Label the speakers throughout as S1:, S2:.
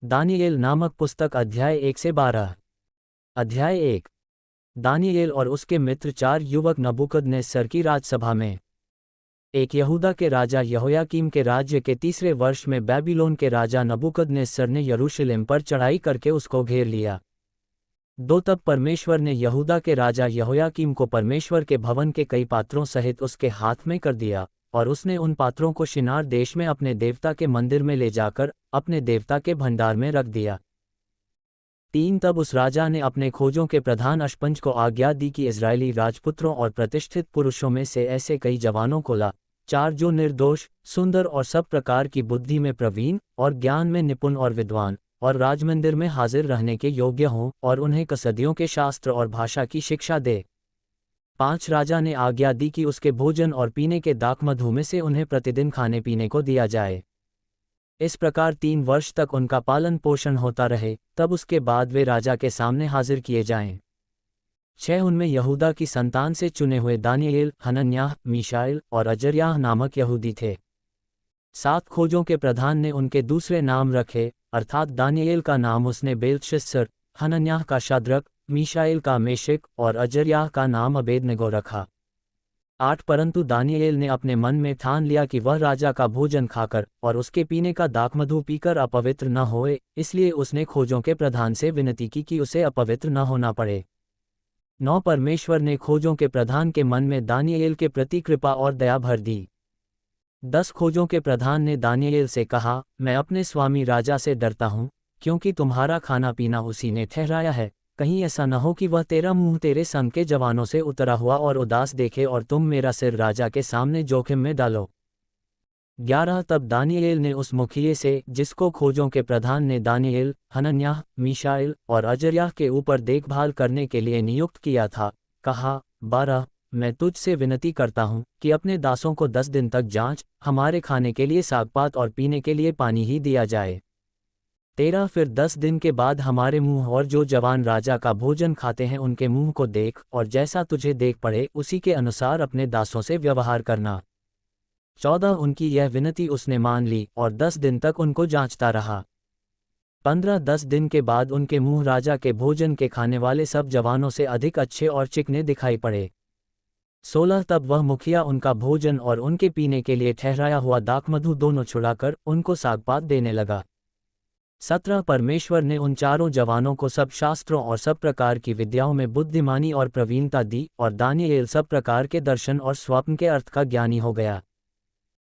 S1: दानियेल नामक पुस्तक अध्याय 1 से 12। अध्याय 1। दानियेल और उसके मित्र 4 युवक नबूकदनेस्सर की राजसभा में। एक यहूदा के राजा यहोयाकीम के राज्य के 3 वर्ष में बैबीलोन के राजा नबूकदनेस्सर ने यरूशलेम पर चढ़ाई करके उसको घेर लिया। तब परमेश्वर ने यहूदा के राजा यहोयाकीम को परमेश्वर के भवन के कई पात्रों सहित उसके हाथ में कर दिया, और उसने उन पात्रों को शिनार देश में अपने देवता के मंदिर में ले जाकर अपने देवता के भंडार में रख दिया। तब उस राजा ने अपने खोजों के प्रधान अशपंज को आज्ञा दी कि इजरायली राजपुत्रों और प्रतिष्ठित पुरुषों में से ऐसे कई जवानों को ला, 4 जो निर्दोष, सुंदर और सब प्रकार की बुद्धि में प्रवीण और ज्ञान में निपुण और विद्वान और राजमंदिर में हाजिर रहने के योग्य हों, और उन्हें कसदियों के शास्त्र और भाषा की शिक्षा दे। 5 राजा ने आज्ञा दी कि उसके भोजन और पीने के दाखमधु में से उन्हें प्रतिदिन खाने पीने को दिया जाए। इस प्रकार 3 वर्ष तक उनका पालन पोषण होता रहे, तब उसके बाद वे राजा के सामने हाजिर किए जाएं। 6 उनमें यहूदा की संतान से चुने हुए दानियेल, हनन्याह, मीशाएल और अजर्याह नामक यहूदी थे। 7 खोजों के प्रधान ने उनके दूसरे नाम रखे, अर्थात दानियेल का नाम उसने बेल्तशस्सर, हनन्याह का शद्रक, मीशाएल का मेशक और अजर्याह का नाम अबेदनगो रखा। 8 परंतु दानियेल ने अपने मन में ठान लिया कि वह राजा का भोजन खाकर और उसके पीने का दाखमधु पीकर अपवित्र न होए, इसलिए उसने खोजों के प्रधान से विनती की कि उसे अपवित्र न होना पड़े। 9 परमेश्वर ने खोजों के प्रधान के मन में दानियेल के प्रति कृपा और दया भर दी। 10 खोजों के प्रधान ने दानियेल से कहा, मैं अपने स्वामी राजा से डरता हूँ, क्योंकि तुम्हारा खाना पीना उसी ने ठहराया है। कहीं ऐसा न हो कि वह तेरा मुंह तेरे संग के जवानों से उतरा हुआ और उदास देखे और तुम मेरा सिर राजा के सामने जोखिम में डालो। 11 तब दानियेल ने उस मुखिए से, जिसको खोजों के प्रधान ने दानियेल, हनन्याह, मीशाएल और अजर्याह के ऊपर देखभाल करने के लिए नियुक्त किया था, कहा, 12 मैं तुझसे विनती करता हूँ कि अपने दासों को 10 दिन तक जांच, हमारे खाने के लिए सागपात और पीने के लिए पानी ही दिया जाए। 13 फिर 10 दिन के बाद हमारे मुंह और जो जवान राजा का भोजन खाते हैं उनके मुंह को देख, और जैसा तुझे देख पड़े उसी के अनुसार अपने दासों से व्यवहार करना। 14 उनकी यह विनती उसने मान ली और 10 दिन तक उनको जांचता रहा। 15 10 दिन के बाद उनके मुंह राजा के भोजन के खाने वाले सब जवानों से अधिक अच्छे और चिकने दिखाई पड़े। 16 तब वह मुखिया उनका भोजन और उनके पीने के लिए ठहराया हुआ दाखमधु दोनों छुड़ाकर उनको सागपात देने लगा। 17 परमेश्वर ने उन चारों जवानों को सब शास्त्रों और सब प्रकार की विद्याओं में बुद्धिमानी और प्रवीणता दी, और दानियेल सब प्रकार के दर्शन और स्वप्न के अर्थ का ज्ञानी हो गया।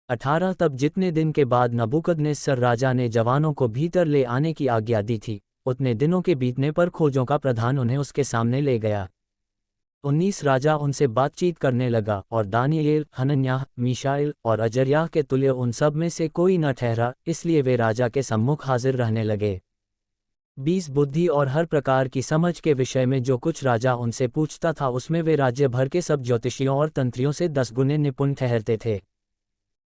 S1: 18 तब जितने दिन के बाद नबूकदनेस्सर राजा ने जवानों को भीतर ले आने की आज्ञा दी थी, उतने दिनों के बीतने पर खोजों का प्रधान उन्हें उसके सामने ले गया। 19 राजा उनसे बातचीत करने लगा, और दानियेल, हनन्याह, मीशाएल और अजर्याह के तुल्य उन सब में से कोई न ठहरा, इसलिए वे राजा के सम्मुख हाजिर रहने लगे। 20 बुद्धि और हर प्रकार की समझ के विषय में जो कुछ राजा उनसे पूछता था उसमें वे राज्य भर के सब ज्योतिषियों और तंत्रियों से 10 गुने निपुण ठहरते थे।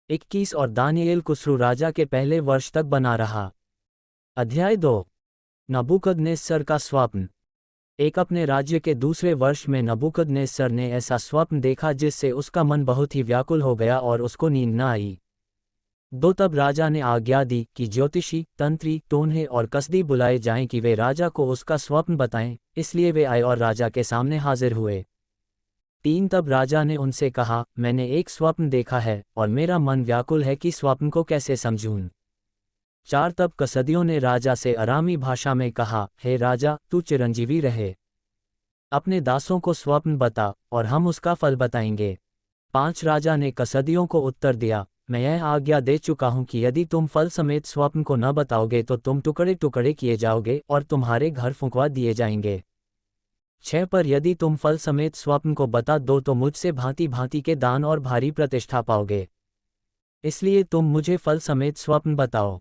S1: 21 और दानियेल कुस्रू राजा के पहले वर्ष तक बना रहा। अध्याय 2। नबूकदनेस्सर का स्वप्न। एक अपने राज्य के दूसरे वर्ष में नबूकदनेस्सर ने ऐसा स्वप्न देखा जिससे उसका मन बहुत ही व्याकुल हो गया और उसको नींद न आई। तब राजा ने आज्ञा दी कि ज्योतिषी, तंत्री, टोन्हे और कसदी बुलाए जाएं कि वे राजा को उसका स्वप्न बताएं, इसलिए वे आए और राजा के सामने हाजिर हुए। 3 तब राजा ने उनसे कहा, मैंने एक स्वप्न देखा है और मेरा मन व्याकुल है कि स्वप्न को कैसे समझूं। 4 तब कसदियों ने राजा से अरामी भाषा में कहा, हे राजा, तू चिरंजीवी रहे। अपने दासों को स्वप्न बता और हम उसका फल बताएंगे। 5 राजा ने कसदियों को उत्तर दिया, मैं यह आज्ञा दे चुका हूं कि यदि तुम फल समेत स्वप्न को न बताओगे तो तुम टुकड़े टुकड़े किए जाओगे और तुम्हारे घर फुंकवा दिए जाएंगे। 6 पर यदि तुम फल समेत स्वप्न को बता दो तो मुझसे भांति भांति के दान और भारी प्रतिष्ठा पाओगे, इसलिए तुम मुझे फल समेत स्वप्न बताओ।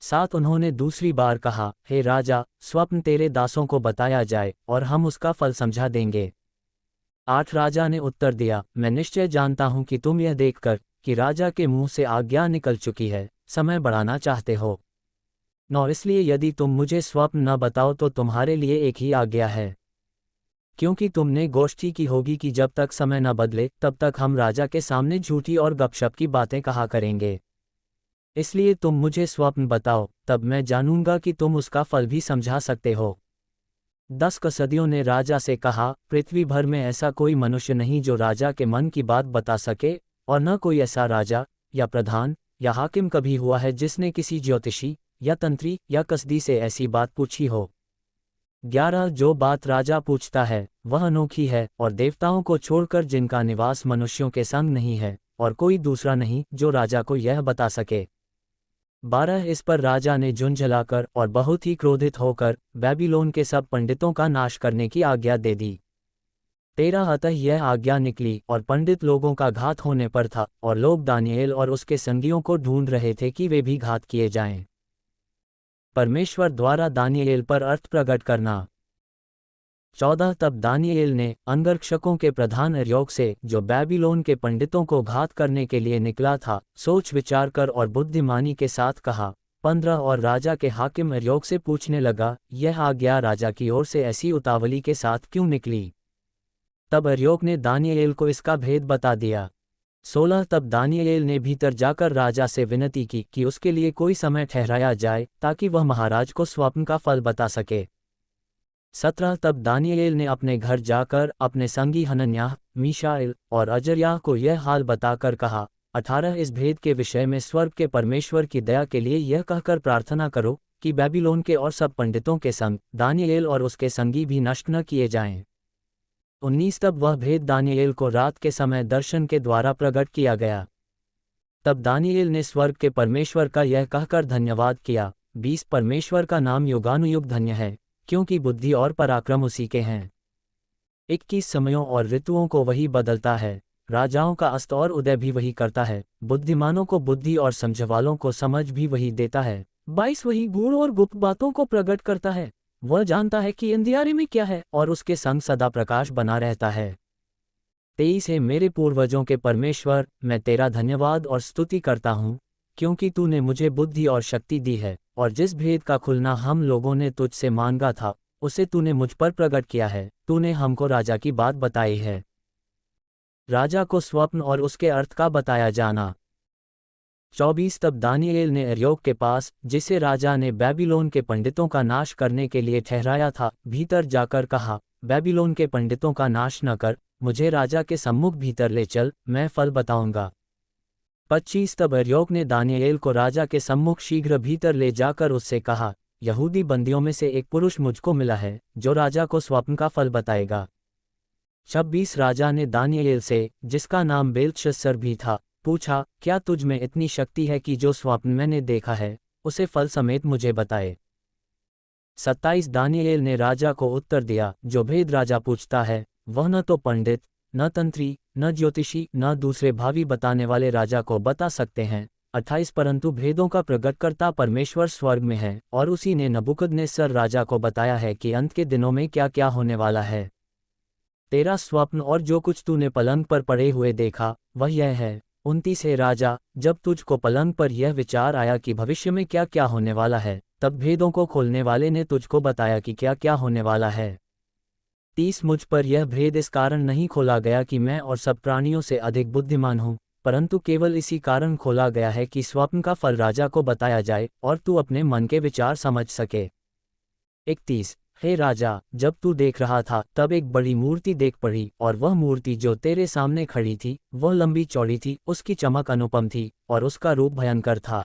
S1: 7 उन्होंने दूसरी बार कहा, हे राजा, स्वप्न तेरे दासों को बताया जाए और हम उसका फल समझा देंगे। 8 राजा ने उत्तर दिया, मैं निश्चय जानता हूं कि तुम यह देखकर कि राजा के मुंह से आज्ञा निकल चुकी है, समय बढ़ाना चाहते हो। 9 इसलिए यदि तुम मुझे स्वप्न न बताओ तो तुम्हारे लिए एक ही आज्ञा है, क्योंकि तुमने गोष्ठी की होगी कि जब तक समय न बदले तब तक हम राजा के सामने झूठी और गपशप की बातें कहा करेंगे। इसलिए तुम मुझे स्वप्न बताओ, तब मैं जानूंगा कि तुम उसका फल भी समझा सकते हो। 10 कसदियों ने राजा से कहा, पृथ्वी भर में ऐसा कोई मनुष्य नहीं जो राजा के मन की बात बता सके, और न कोई ऐसा राजा या प्रधान या हाकिम कभी हुआ है जिसने किसी ज्योतिषी या तंत्री या कसदी से ऐसी बात पूछी हो। 11 जो बात राजा पूछता है वह अनोखी है, और देवताओं को छोड़कर जिनका निवास मनुष्यों के संग नहीं है, और कोई दूसरा नहीं जो राजा को यह बता सके। 12 इस पर राजा ने झुंझलाकर और बहुत ही क्रोधित होकर बेबीलोन के सब पंडितों का नाश करने की आज्ञा दे दी। 13 अतः यह आज्ञा निकली और पंडित लोगों का घात होने पर था, और लोग दानिएल और उसके संगियों को ढूंढ रहे थे कि वे भी घात किए जाएं। परमेश्वर द्वारा दानिएल पर अर्थ प्रकट करना। 14 तब दानिएल ने अंगरक्षकों के प्रधान अर्योक से, जो बेबीलोन के पंडितों को घात करने के लिए निकला था, सोच विचार कर और बुद्धिमानी के साथ कहा। 15 और राजा के हाकिम अर्योक से पूछने लगा, यह आज्ञा राजा की ओर से ऐसी उतावली के साथ क्यों निकली? तब अर्योक ने दानिएल को इसका भेद बता दिया। 16 तब दानिएल ने भीतर जाकर राजा से विनती की कि उसके लिए कोई समय ठहराया जाए ताकि वह महाराज को स्वप्न का फल बता सके। 17 तब दानिएल ने अपने घर जाकर अपने संगी हनन्याह, मीशाएल और अजर्याह को यह हाल बताकर कहा। 18 इस भेद के विषय में स्वर्ग के परमेश्वर की दया के लिए यह कहकर प्रार्थना करो कि बेबीलोन के और सब पंडितों के संग दानिएल और उसके संगी भी नष्ट न किए जाएं। 19 तब वह भेद दानिएल को रात के समय दर्शन के द्वारा प्रकट किया गया। तब दानिएल ने स्वर्ग के परमेश्वर का यह कहकर धन्यवाद किया। 20 परमेश्वर का नाम युगानुयुग धन्य है, क्योंकि बुद्धि और पराक्रम उसी के हैं। 21 समयों और ऋतुओं को वही बदलता है, राजाओं का अस्त और उदय भी वही करता है, बुद्धिमानों को बुद्धि और समझवालों को समझ भी वही देता है। 22 वही गूढ़ और गुप्त बातों को प्रकट करता है, वह जानता है कि अंधियारे में क्या है, और उसके संग सदा प्रकाश बना रहता है। 23 है मेरे पूर्वजों के परमेश्वर, मैं तेरा धन्यवाद और स्तुति करता हूँ, क्योंकि तूने मुझे बुद्धि और शक्ति दी है, और जिस भेद का खुलना हम लोगों ने तुझसे मांगा था उसे तूने मुझ पर प्रकट किया है। तूने हमको राजा की बात बताई है। राजा को स्वप्न और उसके अर्थ का बताया जाना। 24 तब दानिएल ने अर्योक के पास, जिसे राजा ने बेबीलोन के पंडितों का नाश करने के लिए ठहराया था, भीतर जाकर कहा, बेबीलोन के पंडितों का नाश न कर, मुझे राजा के सम्मुख भीतर ले चल, मैं फल बताऊंगा। 25 तब अर्योक ने दानिएल को राजा के सम्मुख शीघ्र भीतर ले जाकर उससे कहा, यहूदी बंदियों में से एक पुरुष मुझको मिला है जो राजा को स्वप्न का फल बताएगा। 26 राजा ने दानिएल से, जिसका नाम बेल्तशस्सर भी था, पूछा, क्या तुझ में इतनी शक्ति है कि जो स्वप्न मैंने देखा है उसे फल समेत मुझे बताए? 27 दानिएल ने राजा को उत्तर दिया, जो भेद राजा पूछता है वह न तो पंडित, न तंत्री, न ज्योतिषी, न दूसरे भावी बताने वाले राजा को बता सकते हैं। 28 परंतु भेदों का प्रकटकर्ता परमेश्वर स्वर्ग में है, और उसी ने नबूकदनेस्सर राजा को बताया है कि अंत के दिनों में क्या क्या होने वाला है। तेरा स्वप्न और जो कुछ तूने पलंग पर पड़े हुए देखा वह यह है। 29 है राजा, जब तुझको पलंग पर यह विचार आया कि भविष्य में क्या क्या होने वाला है, तब भेदों को खोलने वाले ने तुझको बताया कि क्या क्या होने वाला है। 30 मुझ पर यह भेद इस कारण नहीं खोला गया कि मैं और सब प्राणियों से अधिक बुद्धिमान हूँ, परंतु केवल इसी कारण खोला गया है कि स्वप्न का फल राजा को बताया जाए और तू अपने मन के विचार समझ सके। 31 हे राजा, जब तू देख रहा था तब एक बड़ी मूर्ति देख पड़ी, और वह मूर्ति जो तेरे सामने खड़ी थी वह लंबी चौड़ी थी, उसकी चमक अनुपम थी और उसका रूप भयंकर था।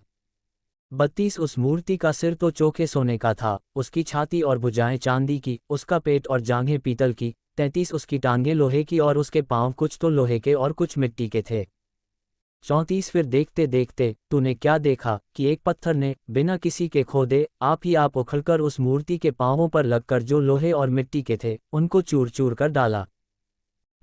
S1: 32 उस मूर्ति का सिर तो चोखे सोने का था, उसकी छाती और भुजाएं चांदी की, उसका पेट और जांघें पीतल की। 33 उसकी टांगें लोहे की और उसके पांव कुछ तो लोहे के और कुछ मिट्टी के थे। 34 फिर देखते देखते तूने क्या देखा कि एक पत्थर ने बिना किसी के खोदे आप ही आप उखड़कर उस मूर्ति के पांवों पर लगकर जो लोहे और मिट्टी के थे उनको चूर चूर कर डाला।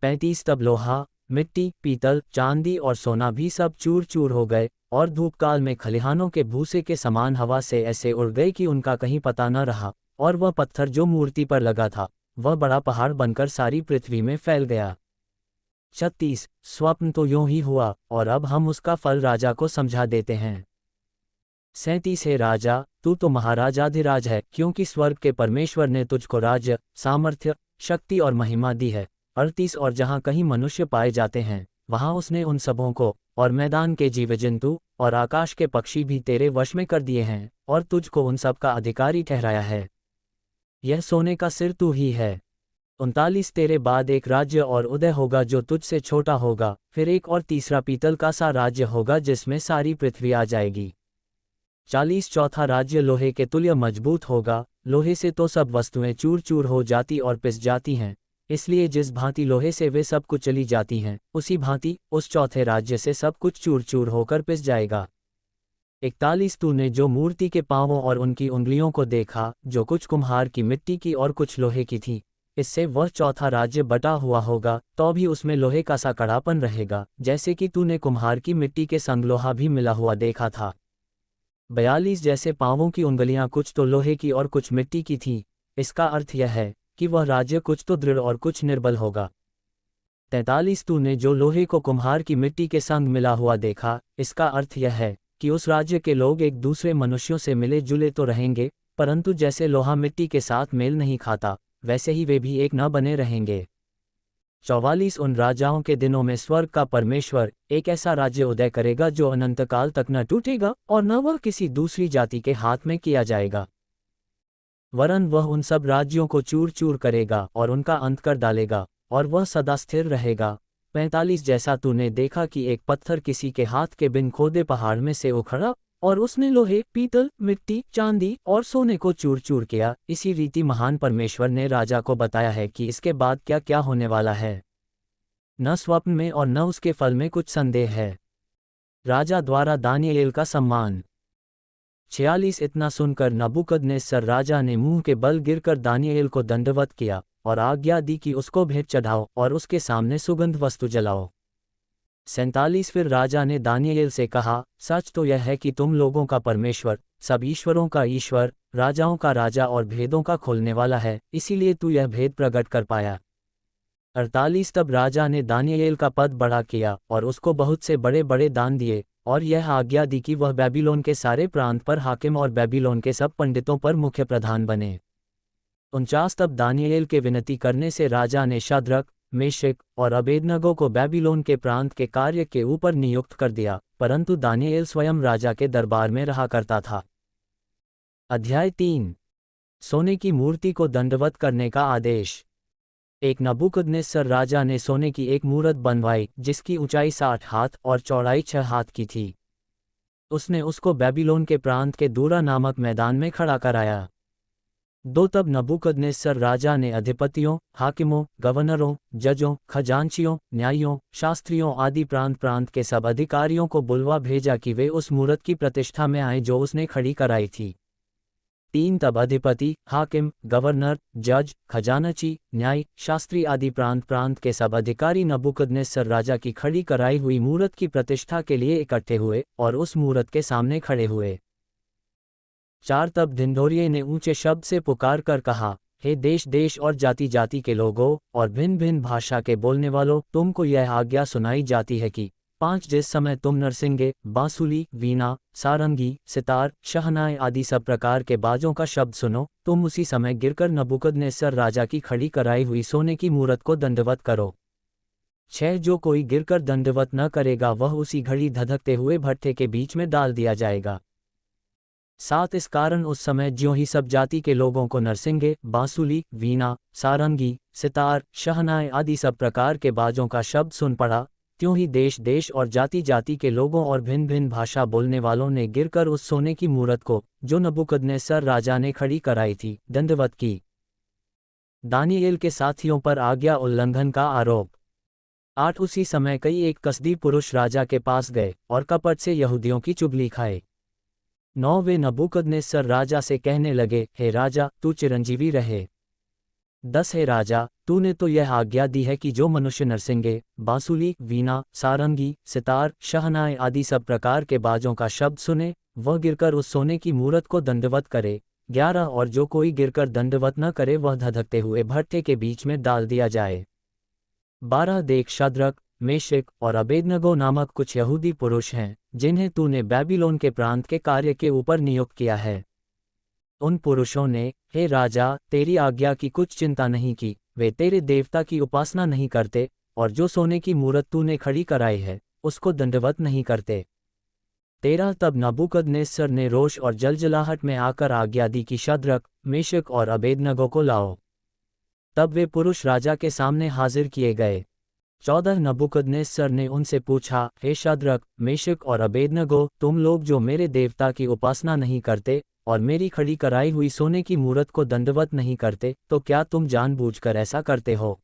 S1: 35 तब लोहा, मिट्टी, पीतल, चांदी और सोना भी सब चूर चूर हो गए, और धूपकाल में खलिहानों के भूसे के समान हवा से ऐसे उड़ गए कि उनका कहीं पता न रहा, और वह पत्थर जो मूर्ति पर लगा था वह बड़ा पहाड़ बनकर सारी पृथ्वी में फैल गया। 36 स्वप्न तो यूं ही हुआ, और अब हम उसका फल राजा को समझा देते हैं। 37 हे राजा, तू तो महाराजाधिराज है, क्योंकि स्वर्ग के परमेश्वर ने तुझको राज्य, सामर्थ्य, शक्ति और महिमा दी है। 38 और जहाँ कहीं मनुष्य पाए जाते हैं वहां उसने उन सबों को, और मैदान के जीव जंतु, और आकाश के पक्षी भी तेरे वश में कर दिए हैं, और तुझको उन सब का अधिकारी ठहराया है। यह सोने का सिर तू ही है। 39 तेरे बाद एक राज्य और उदय होगा जो तुझसे छोटा होगा, फिर एक और तीसरा पीतल का सा राज्य होगा जिसमें सारी पृथ्वी आ जाएगी। 40 चौथा राज्य लोहे के तुल्य मजबूत होगा, लोहे से तो सब वस्तुएं चूर चूर हो जाती और पिस जाती हैं, इसलिए जिस भांति लोहे से वे सब कुछ चली जाती हैं, उसी भांति उस चौथे राज्य से सब कुछ चूर चूर होकर पिस जाएगा। 41 तूने जो मूर्ति के पांवों और उनकी उंगलियों को देखा, जो कुछ कुम्हार की मिट्टी की और कुछ लोहे की थी, इससे वह चौथा राज्य बटा हुआ होगा, तो भी उसमें लोहे का सा कड़ापन रहेगा, जैसे कि तूने कुम्हार की मिट्टी के संग लोहा भी मिला हुआ देखा था। 42 जैसे पांवों की उंगलियां कुछ तो लोहे की और कुछ मिट्टी की थीं, इसका अर्थ यह है कि वह राज्य कुछ तो दृढ़ और कुछ निर्बल होगा। 43 तूने जो लोहे को कुम्हार की मिट्टी के संग मिला हुआ देखा, इसका अर्थ यह है कि उस राज्य के लोग एक दूसरे मनुष्यों से मिले जुले तो रहेंगे, परंतु जैसे लोहा मिट्टी के साथ मेल नहीं खाता, वैसे ही वे भी एक न बने रहेंगे। 44 उन राजाओं के दिनों में स्वर्ग का परमेश्वर एक ऐसा राज्य उदय करेगा जो अनंतकाल तक न टूटेगा और न वह किसी दूसरी जाति के हाथ में किया जाएगा, वरन वह उन सब राज्यों को चूर चूर करेगा और उनका अंत कर डालेगा, और वह सदा स्थिर रहेगा। 45 जैसा तूने देखा कि एक पत्थर किसी के हाथ के बिन खोदे पहाड़ में से उखड़ा, और उसने लोहे, पीतल, मिट्टी, चांदी और सोने को चूर चूर किया, इसी रीति महान परमेश्वर ने राजा को बताया है कि इसके बाद क्या क्या होने वाला है। न स्वप्न में और न उसके फल में कुछ संदेह है। राजा द्वारा दानियेल का सम्मान। 46 इतना सुनकर नबूकदनेस्सर राजा ने मुंह के बल गिरकर दानियेल को दंडवत किया और आज्ञा दी कि उसको भेंट चढ़ाओ और उसके सामने सुगंध वस्तु जलाओ। 47 फिर राजा ने दानियेल से कहा, सच तो यह है कि तुम लोगों का परमेश्वर, सब ईश्वरों का ईश्वर, राजाओं का राजा और भेदों का खोलने वाला है, इसीलिए तू यह भेद प्रकट कर पाया। 48 तब राजा ने दानियेल का पद बढ़ा किया और उसको बहुत से बड़े बड़े दान दिए, और यह आज्ञा दी कि वह बेबीलोन के सारे प्रांत पर हाकिम और बेबीलोन के सब पंडितों पर मुख्य प्रधान बने। 49 तब दानियेल के विनती करने से राजा ने शद्रक, मेशक और अबेदनगो को बेबीलोन के प्रांत के कार्य के ऊपर नियुक्त कर दिया, परंतु दानियेल स्वयं राजा के दरबार में रहा करता था। अध्याय 3। सोने की मूर्ति को दंडवत करने का आदेश। एक नबूकदनेस्सर राजा ने सोने की एक मूरत बनवाई जिसकी ऊंचाई 60 हाथ और चौड़ाई 6 हाथ की थी। उसने उसको बेबीलोन के प्रांत के दूरा नामक मैदान में खड़ा कराया। 2 तब नबूकदनेस्सर राजा ने अधिपतियों, हाकिमों, गवर्नरों, जजों, खजांचियों, न्यायियों, शास्त्रियों आदि प्रांत प्रांत के सब अधिकारियों को बुलवा भेजा कि वे उस मूरत की प्रतिष्ठा में आए जो उसने खड़ी कराई थी। 3 तब अधिपति, हाकिम, गवर्नर, जज, खजानची, न्याय, शास्त्री आदि प्रांत प्रांत के सब अधिकारी नबूकदनेस्सर राजा की खड़ी कराई हुई मूरत की प्रतिष्ठा के लिए इकट्ठे हुए और उस मूरत के सामने खड़े हुए। 4 तब ढिंढोरिये ने ऊंचे शब्द से पुकार कर कहा, हे देश देश और जाति जाति के लोगों और भिन्न भिन्न भाषा के बोलने वालों, तुमको यह आज्ञा सुनाई जाती है कि 5 जिस समय तुम नरसिंगे, बांसुली, वीणा, सारंगी, सितार, शहनाई आदि सब प्रकार के बाजों का शब्द सुनो, तुम उसी समय गिरकर नबूकदनेस्सर राजा की खड़ी कराई हुई सोने की मूरत को दंडवत करो। 6 जो कोई गिरकर दंडवत न करेगा वह उसी घड़ी धधकते हुए भट्ठे के बीच में डाल दिया जाएगा। 7 इस कारण उस समय ज्यों ही सब जाति के लोगों को नरसिंगे, बांसुली, वीणा, सारंगी, सितार, शहनाई आदि सब प्रकार के बाजों का शब्द सुन पड़ा, त्यों ही देश देश और जाति जाति के लोगों और भिन्न भिन्न भाषा बोलने वालों ने गिरकर उस सोने की मूरत को, जो नबूकदनेस्सर राजा ने खड़ी कराई थी, दंडवत की। दानियेल के साथियों पर आज्ञा उल्लंघन का आरोप। 8 उसी समय कई एक कसदी पुरुष राजा के पास गए और कपट से यहूदियों की चुगली खाए। 9 वे नबूकदनेस्सर राजा से कहने लगे, हे राजा, तू चिरंजीवी रहे। 10 हे राजा, तूने तो यह आज्ञा दी है कि जो मनुष्य नरसिंगे, बांसुली, वीणा, सारंगी, सितार, शहनाई आदि सब प्रकार के बाजों का शब्द सुने, वह गिरकर उस सोने की मूरत को दंडवत करे। 11 और जो कोई गिरकर दंडवत न करे वह धधकते हुए भट्ठे के बीच में डाल दिया जाए। 12 देख शद्रक, मेशक और अबेदनगो नामक कुछ यहूदी पुरुष हैं, जिन्हें तूने बेबीलोन के प्रांत के कार्य के ऊपर नियुक्त किया है। उन पुरुषों ने, हे राजा, तेरी आज्ञा की कुछ चिंता नहीं की, वे तेरे देवता की उपासना नहीं करते और जो सोने की मूरत तूने खड़ी कराई है उसको दंडवत नहीं करते। 13 तब नबूकदनेस्सर ने रोष और जलजलाहट में आकर आज्ञा दी कि शद्रक, मेशक और अबेदनगो को लाओ। तब वे पुरुष राजा के सामने हाजिर किए गए। 14 नबूकदनेस्सर ने उनसे पूछा, हे शद्रक, मेशक और अबेदनगो, तुम लोग जो मेरे देवता की उपासना नहीं करते और मेरी खड़ी कराई हुई सोने की मूरत को दंडवत नहीं करते, तो क्या तुम जानबूझकर ऐसा करते हो?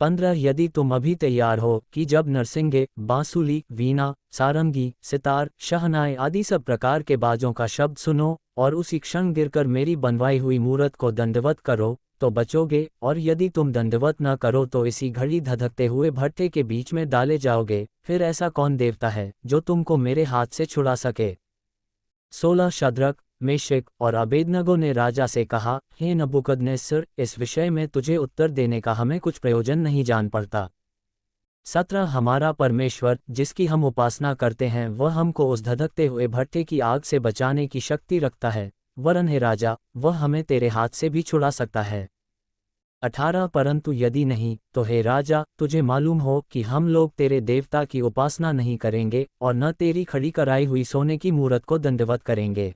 S1: 15 यदि तुम अभी तैयार हो कि जब नरसिंगे, बांसुली, वीणा, सारंगी, सितार, शहनाई आदि सब प्रकार के बाजों का शब्द सुनो और उसी क्षण गिरकर मेरी बनवाई हुई मूरत को दंडवत करो तो बचोगे, और यदि तुम दंडवत न करो तो इसी घड़ी धधकते हुए भट्ठे के बीच में डाले जाओगे। फिर ऐसा कौन देवता है जो तुमको मेरे हाथ से छुड़ा सके? 16 शद्रक, मेशक और अबेदनगो ने राजा से कहा, हे नबूकदनेस्सर, इस विषय में तुझे उत्तर देने का हमें कुछ प्रयोजन नहीं जान पड़ता। 17 हमारा परमेश्वर जिसकी हम उपासना करते हैं वह हमको उस धधकते हुए भट्ठे की आग से बचाने की शक्ति रखता है, वरन हे राजा, वह हमें तेरे हाथ से भी छुड़ा सकता है। 18 परंतु यदि नहीं तो हे राजा, तुझे मालूम हो कि हम लोग तेरे देवता की उपासना नहीं करेंगे और न तेरी खड़ी कराई हुई सोने की मूरत को दंडवत करेंगे।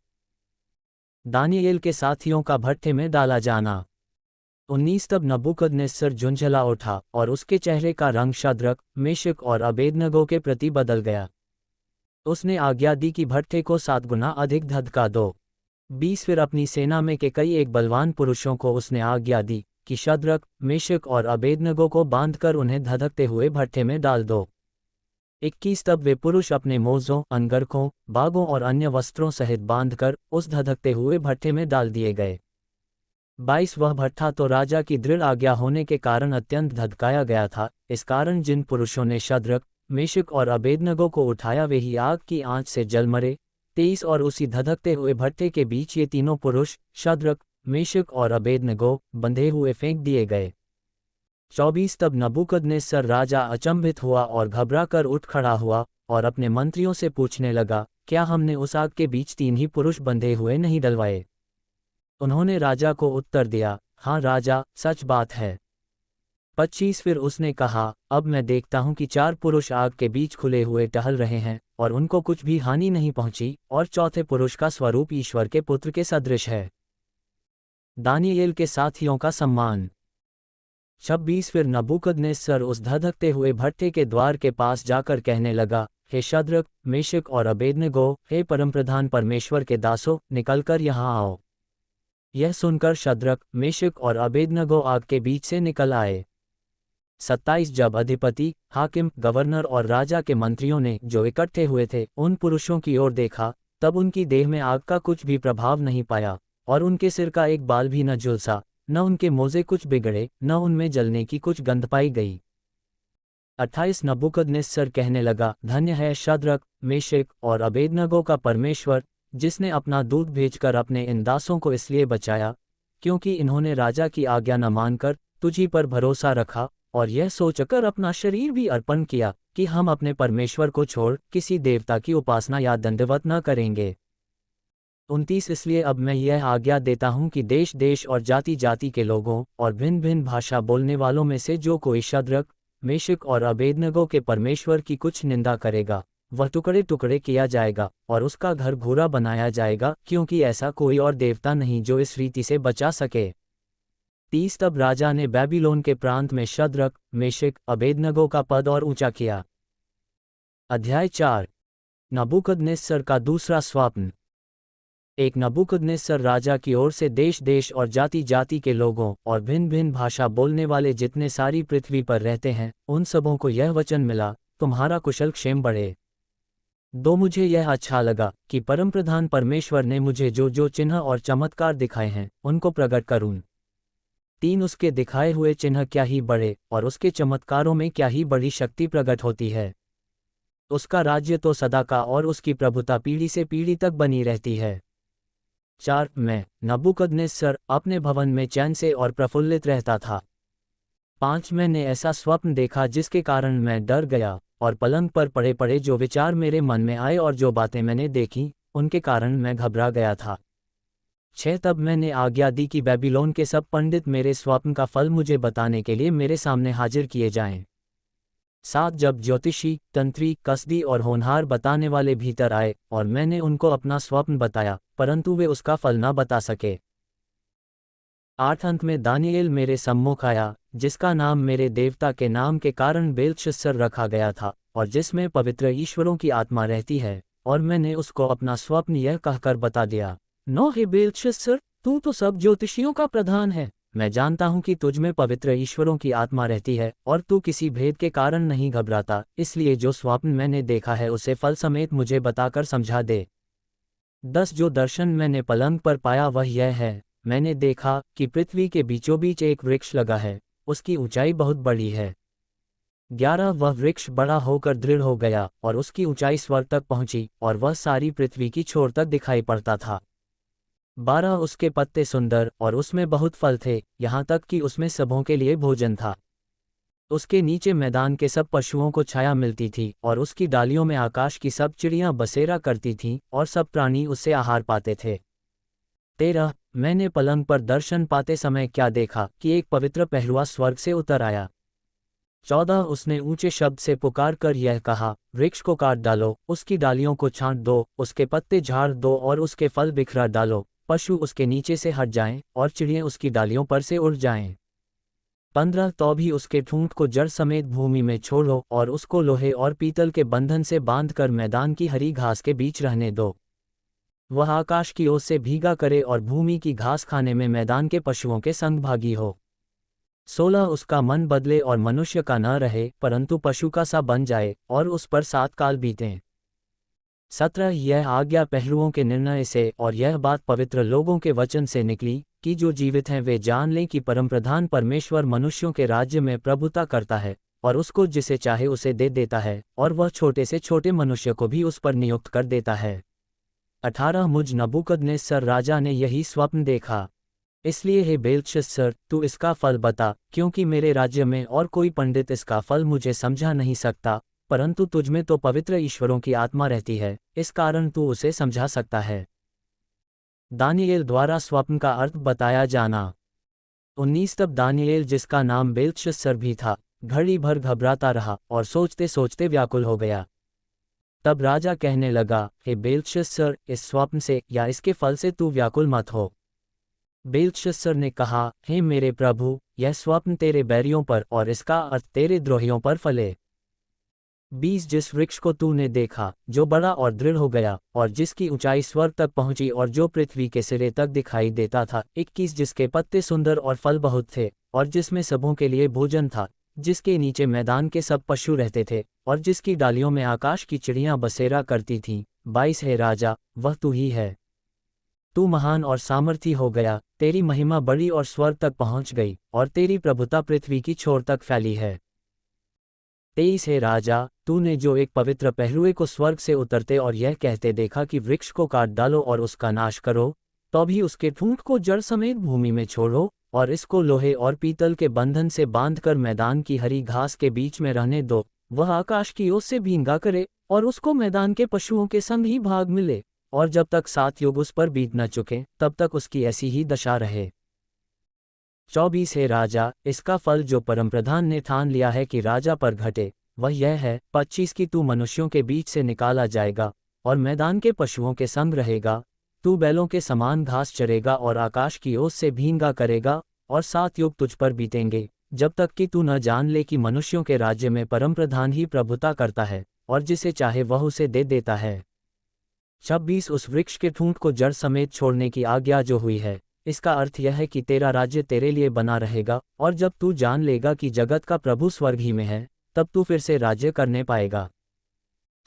S1: दानियेल के साथियों का भट्ठे में डाला जाना। 19 तब नबूकदनेस्सर झुंझला उठा और उसके चेहरे का रंग शद्रक, मेशक और अबेदनगो के प्रति बदल गया। उसने आज्ञा दी कि भट्ठे को 7 गुना अधिक धधका दो। 20 फिर अपनी सेना में के कई एक बलवान पुरुषों को उसने आज्ञा दी कि शद्रक, मेशक और अबेदनगो को बांधकर उन्हें धधकते हुए भट्ठे में डाल दो। 21 तब वे पुरुष अपने मोज़ों, अंगरखों, बागों और अन्य वस्त्रों सहित बांधकर उस धधकते हुए भट्ठे में डाल दिए गए। 22 वह भट्ठा तो राजा की दृढ़ आज्ञा होने के कारण अत्यंत धधकाया गया था, इस कारण जिन पुरुषों ने शद्रक, मेशक और अबेदनगो को उठाया वे ही आग की आंच से जल मरे। 23 और उसी धधकते हुए भट्ठे के बीच ये तीनों पुरुष, शद्रक, मेशक और अबेदनगो, बंधे हुए फेंक दिए गए। 24 तब नबूकदनेस्सर राजा अचंभित हुआ और घबराकर उठ खड़ा हुआ और अपने मंत्रियों से पूछने लगा, क्या हमने उस आग के बीच 3 ही पुरुष बंधे हुए नहीं डलवाए? उन्होंने राजा को उत्तर दिया, हाँ राजा, सच बात है। 25 फिर उसने कहा, अब मैं देखता हूँ कि 4 पुरुष आग के बीच खुले हुए टहल रहे हैं और उनको कुछ भी हानि नहीं पहुंची, और चौथे पुरुष का स्वरूप ईश्वर के पुत्र के सदृश है। दानियेल के साथियों का सम्मान। 26 फिर नबूकदनेस्सर उस धधकते हुए भट्ठे के द्वार के पास जाकर कहने लगा, हे शद्रक, मेशक और अबेदनगो, हे परमप्रधान परमेश्वर के दासों, निकलकर यहाँ आओ। यह सुनकर शद्रक, मेशक और अबेदनगो आग के बीच से निकल आए। 27 जब अधिपति, हाकिम, गवर्नर और राजा के मंत्रियों ने जो इकट्ठे हुए थे उन पुरुषों की ओर देखा, तब उनकी देह में आग का कुछ भी प्रभाव नहीं पाया और उनके सिर का एक बाल भी न झुलसा, न उनके मोजे कुछ बिगड़े, न उनमें जलने की कुछ गंध पाई गई। 28 नबूकदनेस्सर कहने लगा, धन्य है शद्रक, मेशक और अबेदनगो का परमेश्वर, जिसने अपना दूत भेजकर अपने इन दासों को इसलिए बचाया क्योंकि इन्होंने राजा की आज्ञा न मानकर तुझी पर भरोसा रखा और यह सोचकर अपना शरीर भी अर्पण किया कि हम अपने परमेश्वर को छोड़ किसी देवता की उपासना या दंडवत न करेंगे। 29 इसलिए अब मैं यह आज्ञा देता हूँ कि देश देश और जाति जाति के लोगों और भिन्न भिन्न भाषा बोलने वालों में से जो कोई शद्रक, मेशक और अबेदनगो के परमेश्वर की कुछ निंदा करेगा वह टुकड़े टुकड़े किया जाएगा और उसका घर भूरा बनाया जाएगा, क्योंकि ऐसा कोई और देवता नहीं जो इस रीति से बचा सके। 30 तब राजा ने बेबीलोन के प्रांत में शद्रक, मेशक, अबेदनगो का पद और ऊंचा किया। अध्याय 4। नबूकदनेस्सर का दूसरा स्वप्न। एक नबूकदनेस्सर राजा की ओर से देश देश और जाति जाति के लोगों और भिन्न भिन्न भाषा बोलने वाले जितने सारी पृथ्वी पर रहते हैं उन सबों को यह वचन मिला, तुम्हारा कुशल क्षेम बढ़े। 2 मुझे यह अच्छा लगा कि परमप्रधान परमेश्वर ने मुझे जो जो चिन्ह और चमत्कार दिखाए हैं उनको प्रकट करूं। 3 उसके दिखाए हुए चिन्ह क्या ही बड़े और उसके चमत्कारों में क्या ही बड़ी शक्ति प्रकट होती है। उसका राज्य तो सदा का और उसकी प्रभुता पीढ़ी से पीढ़ी तक बनी रहती है। 4 मैं नबूकदनेस्सर अपने भवन में चैन से और प्रफुल्लित रहता था। 5 मैंने ऐसा स्वप्न देखा जिसके कारण मैं डर गया और पलंग पर पड़े पड़े जो विचार मेरे मन में आए और जो बातें मैंने देखी उनके कारण मैं घबरा गया था। 6 तब मैंने आज्ञा दी कि बेबीलोन के सब पंडित मेरे स्वप्न का फल मुझे बताने के लिए मेरे सामने हाजिर किए जाएं। 7 जब ज्योतिषी, तंत्री, कसदी और होनहार बताने वाले भीतर आए और मैंने उनको अपना स्वप्न बताया, परंतु वे उसका फल न बता सके। 8 अंत में दानिएल मेरे सम्मुख आया, जिसका नाम मेरे देवता के नाम के कारण बेलतशस्सर रखा गया था, और जिसमें पवित्र ईश्वरों की आत्मा रहती है, और मैंने उसको अपना स्वप्न यह कहकर बता दिया। 9 हे बेलतशस्सर, तू तो सब ज्योतिषियों का प्रधान है। मैं जानता हूं कि तुझ में पवित्र ईश्वरों की आत्मा रहती है और तू किसी भेद के कारण नहीं घबराता, इसलिए जो स्वप्न मैंने देखा है उसे फल समेत मुझे बताकर समझा दे। 10 जो दर्शन मैंने पलंग पर पाया वह यह है, मैंने देखा कि पृथ्वी के बीचों बीच एक वृक्ष लगा है, उसकी ऊंचाई बहुत बड़ी है। 11 वह वृक्ष बड़ा होकर दृढ़ हो गया और उसकी ऊंचाई स्वर्ग तक पहुंची और वह सारी पृथ्वी की छोर तक दिखाई पड़ता था। 12 उसके पत्ते सुंदर और उसमें बहुत फल थे, यहाँ तक कि उसमें सबों के लिए भोजन था। उसके नीचे मैदान के सब पशुओं को छाया मिलती थी और उसकी डालियों में आकाश की सब चिड़ियां बसेरा करती थीं और सब प्राणी उससे आहार पाते थे। 13 मैंने पलंग पर दर्शन पाते समय क्या देखा कि एक पवित्र पहरुआ स्वर्ग से उतर आया। 14 उसने ऊंचे शब्द से पुकार कर यह कहा, वृक्ष को काट डालो, उसकी डालियों को छांट दो, उसके पत्ते झाड़ दो और उसके फल बिखरा डालो, पशु उसके नीचे से हट जाएं और चिड़ियां उसकी डालियों पर से उड़ जाएं। 15 तो भी उसके ठूंठ को जड़ समेत भूमि में छोड़ो और उसको लोहे और पीतल के बंधन से बांधकर मैदान की हरी घास के बीच रहने दो। वह आकाश की ओस से भीगा करे और भूमि की घास खाने में मैदान के पशुओं के संग भागी हो। 16 उसका मन बदले और मनुष्य का न रहे, परंतु पशु का सा बन जाए और उस पर 7 काल बीतें। 17 यह आज्ञा पहलुओं के निर्णय से और यह बात पवित्र लोगों के वचन से निकली कि जो जीवित हैं वे जान लें कि परमप्रधान परमेश्वर मनुष्यों के राज्य में प्रभुता करता है और उसको जिसे चाहे उसे दे देता है, और वह छोटे से छोटे मनुष्य को भी उस पर नियुक्त कर देता है। 18 मुझ नबूकदनेस्सर राजा ने यही स्वप्न देखा, इसलिए हे बेलतशस्सर, तू इसका फल बता, क्योंकि मेरे राज्य में और कोई पंडित इसका फल मुझे समझा नहीं सकता, परंतु तुझमें तो पवित्र ईश्वरों की आत्मा रहती है, इस कारण तू उसे समझा सकता है। दानिएल द्वारा स्वप्न का अर्थ बताया जाना। 19 तब दानिएल, जिसका नाम बेलतशस्सर भी था, घड़ी भर घबराता रहा और सोचते सोचते व्याकुल हो गया। तब राजा कहने लगा, हे बेलतशस्सर, इस स्वप्न से या इसके फल से तू व्याकुल मत हो। बेलतशस्सर ने कहा, हे मेरे प्रभु, यह स्वप्न तेरे बैरियों पर और इसका अर्थ तेरे द्रोहियों पर फले। 20 जिस वृक्ष को तूने देखा, जो बड़ा और दृढ़ हो गया और जिसकी ऊंचाई स्वर्ग तक पहुंची और जो पृथ्वी के सिरे तक दिखाई देता था। 21 जिसके पत्ते सुंदर और फल बहुत थे और जिसमें सबों के लिए भोजन था, जिसके नीचे मैदान के सब पशु रहते थे और जिसकी डालियों में आकाश की चिड़ियां बसेरा करती थीं। 22 है राजा, वह तू ही है। तू महान और सामर्थी हो गया, तेरी महिमा बड़ी और स्वर्ग तक पहुंच गई और तेरी प्रभुता पृथ्वी की छोर तक फैली है। 23 है राजा, तूने जो एक पवित्र पहरुए को स्वर्ग से उतरते और यह कहते देखा कि वृक्ष को काट डालो और उसका नाश करो, तो भी उसके ठूंठ को जड़ समेत भूमि में छोड़ो और इसको लोहे और पीतल के बंधन से बांधकर मैदान की हरी घास के बीच में रहने दो। वह आकाश की ओर से भींगा करे और उसको मैदान के पशुओं के संग ही भाग मिले, और जब तक 7 युग उस पर बीत न चुके तब तक उसकी ऐसी ही दशा रहे। 24 है राजा, इसका फल जो परमप्रधान ने ठान लिया है कि राजा पर घटे, वह यह है। 25 की तू मनुष्यों के बीच से निकाला जाएगा और मैदान के पशुओं के संग रहेगा, तू बैलों के समान घास चरेगा और आकाश की ओस से भींगा करेगा, और 7 युग तुझ पर बीतेंगे, जब तक कि तू न जान ले कि मनुष्यों के राज्य में परमप्रधान ही प्रभुता करता है और जिसे चाहे वह उसे दे देता है। 26 उस वृक्ष के ठूंठ को जड़ समेत छोड़ने की आज्ञा जो हुई है, इसका अर्थ यह है कि तेरा राज्य तेरे लिए बना रहेगा, और जब तू जान लेगा कि जगत का प्रभु स्वर्ग ही में है, तब तू फिर से राज्य करने पाएगा।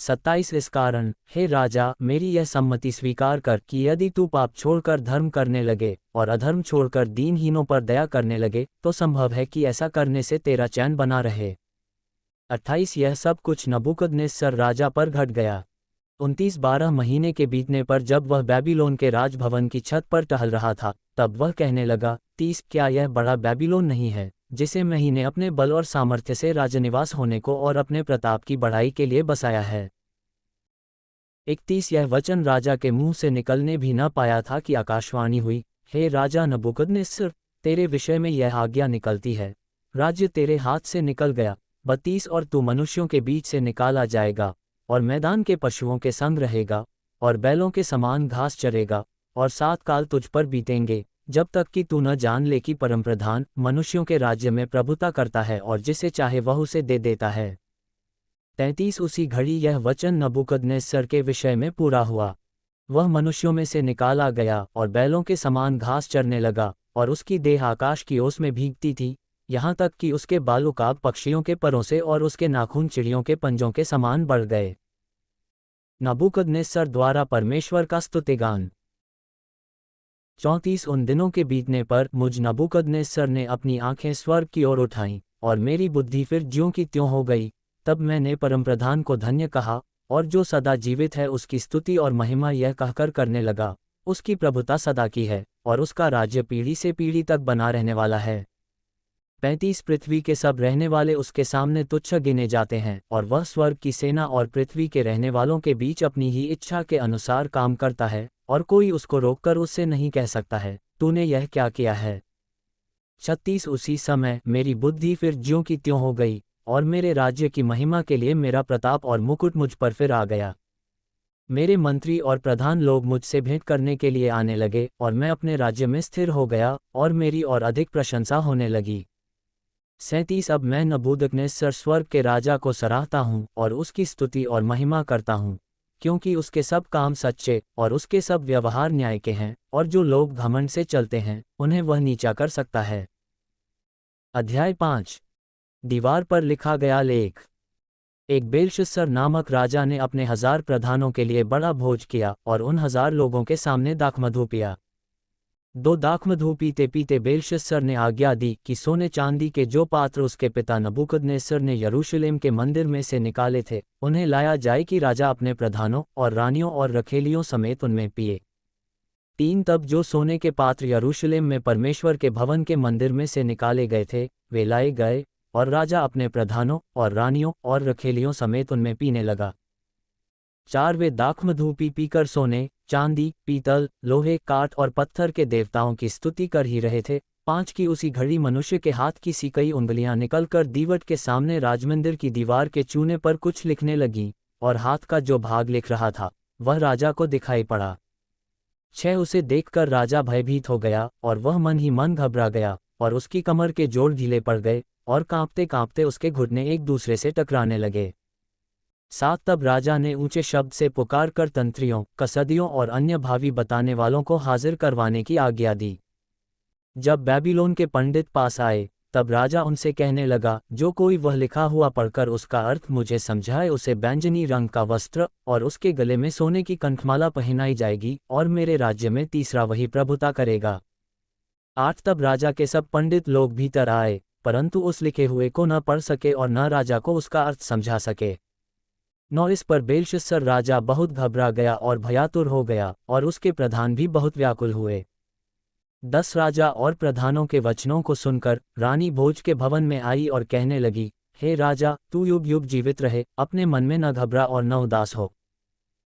S1: 27 इस कारण, हे राजा, मेरी यह सम्मति स्वीकार कर कि यदि तू पाप छोड़कर धर्म करने लगे और अधर्म छोड़कर दीनहीनों पर दया करने लगे, तो संभव है कि ऐसा करने से तेरा चैन बना रहे। 28 यह सब कुछ नबूकदनेस्सर राजा पर घट गया। 29 12 महीने के बीतने पर जब वह बेबीलोन के राजभवन की छत पर टहल रहा था, तब वह कहने लगा, 30 क्या यह बड़ा बेबीलोन नहीं है, जिसे मैंने अपने बल और सामर्थ्य से राजनिवास होने को और अपने प्रताप की बढ़ाई के लिए बसाया है। 31 यह वचन राजा के मुंह से निकलने भी न पाया था कि आकाशवाणी हुई, हे राजा नबूकदनेस्सर, तेरे विषय में यह आज्ञा निकलती है, राज्य तेरे हाथ से निकल गया, 32 और तू मनुष्यों के बीच से निकाला जाएगा, और मैदान के पशुओं के संग रहेगा, और बैलों के समान घास चरेगा, और 7 काल तुझ पर बीतेंगे, जब तक कि तू न जान ले कि परमप्रधान मनुष्यों के राज्य में प्रभुता करता है और जिसे चाहे वह उसे दे देता है। 33 उसी घड़ी यह वचन नबूकदनेस्सर के विषय में पूरा हुआ। वह मनुष्यों में से निकाला गया और बैलों के समान घास चरने लगा, और उसकी देह आकाश की ओस में भीगती थी, यहाँ तक कि उसके बाल उकाब पक्षियों के परों से और उसके नाखून चिड़ियों के पंजों के समान बढ़ गए। नबूकदनेस्सर द्वारा परमेश्वर का स्तुतिगान। 34 उन दिनों के बीतने पर मुझ नबूकदनेस्सर ने अपनी आंखें स्वर्ग की ओर उठाईं, और मेरी बुद्धि फिर ज्यों की त्यों हो गई। तब मैंने परमप्रधान को धन्य कहा, और जो सदा जीवित है उसकी स्तुति और महिमा यह कहकर करने लगा, उसकी प्रभुता सदा की है, और उसका राज्य पीढ़ी से पीढ़ी तक बना रहने वाला है। 35 पृथ्वी के सब रहने वाले उसके सामने तुच्छ गिने जाते हैं, और वह स्वर्ग की सेना और पृथ्वी के रहने वालों के बीच अपनी ही इच्छा के अनुसार काम करता है, और कोई उसको रोककर उससे नहीं कह सकता है, तूने यह क्या किया है। 36 उसी समय मेरी बुद्धि फिर ज्यों की त्यों हो गई, और मेरे राज्य की महिमा के लिए मेरा प्रताप और मुकुट मुझ पर फिर आ गया। मेरे मंत्री और प्रधान लोग मुझसे भेंट करने के लिए आने लगे, और मैं अपने राज्य में स्थिर हो गया, और मेरी और अधिक प्रशंसा होने लगी। 37 अब मैं नबूकदनेस्सर स्वर्ग के राजा को सराहता हूँ और उसकी स्तुति और महिमा करता हूँ, क्योंकि उसके सब काम सच्चे और उसके सब व्यवहार न्याय के हैं, और जो लोग घमंड से चलते हैं उन्हें वह नीचा कर सकता है। अध्याय 5। दीवार पर लिखा गया लेख। एक बेलशस्सर नामक राजा ने अपने 1000 प्रधानों के लिए बड़ा भोज किया, और उन 1000 लोगों के सामने दाखमधु पिया। 2 दाखमधु पीते पीते बेलशस्सर ने आज्ञा दी कि सोने चांदी के जो पात्र उसके पिता नबूकदनेस्सर ने यरूशलेम के मंदिर में से निकाले थे, उन्हें लाया जाए कि राजा अपने प्रधानों और रानियों और रखेलियों समेत उनमें पिए। 3 तब जो सोने के पात्र यरूशलेम में परमेश्वर के भवन के मंदिर में से निकाले गए थे, वे लाए गए, और राजा अपने प्रधानों और रानियों और रखेलियों समेत उनमें पीने लगा। 4 वे दाखमधु पी पीकर सोने, चांदी, पीतल, लोहे, काठ और पत्थर के देवताओं की स्तुति कर ही रहे थे। 5 की उसी घड़ी मनुष्य के हाथ की सी कई उंगलियां निकलकर दीवट के सामने राजमंदिर की दीवार के चूने पर कुछ लिखने लगीं, और हाथ का जो भाग लिख रहा था वह राजा को दिखाई पड़ा। 6 उसे देखकर राजा भयभीत हो गया, और वह मन ही मन घबरा गया, और उसकी कमर के जोड़ ढीले पड़ गए, और कांपते कांपते उसके घुटने एक दूसरे से टकराने लगे। 7 तब राजा ने ऊंचे शब्द से पुकारकर तंत्रियों, कसदियों और अन्य भावी बताने वालों को हाजिर करवाने की आज्ञा दी। जब बैबीलोन के पंडित पास आए, तब राजा उनसे कहने लगा, जो कोई वह लिखा हुआ पढ़कर उसका अर्थ मुझे समझाए उसे बैंजनी रंग का वस्त्र और उसके गले में सोने की कंठमाला पहनाई जाएगी, और मेरे राज्य में तीसरा वही प्रभुता करेगा। 8 तब राजा के सब पंडित लोग भीतर आए, परंतु उस लिखे हुए को न पढ़ सके और न राजा को उसका अर्थ समझा सके। 9 इस पर बेलशस्सर राजा बहुत घबरा गया और भयातुर हो गया, और उसके प्रधान भी बहुत व्याकुल हुए। 10 राजा और प्रधानों के वचनों को सुनकर रानी भोज के भवन में आई और कहने लगी, हे राजा, तू युग युग जीवित रहे, अपने मन में न घबरा और न उदास हो।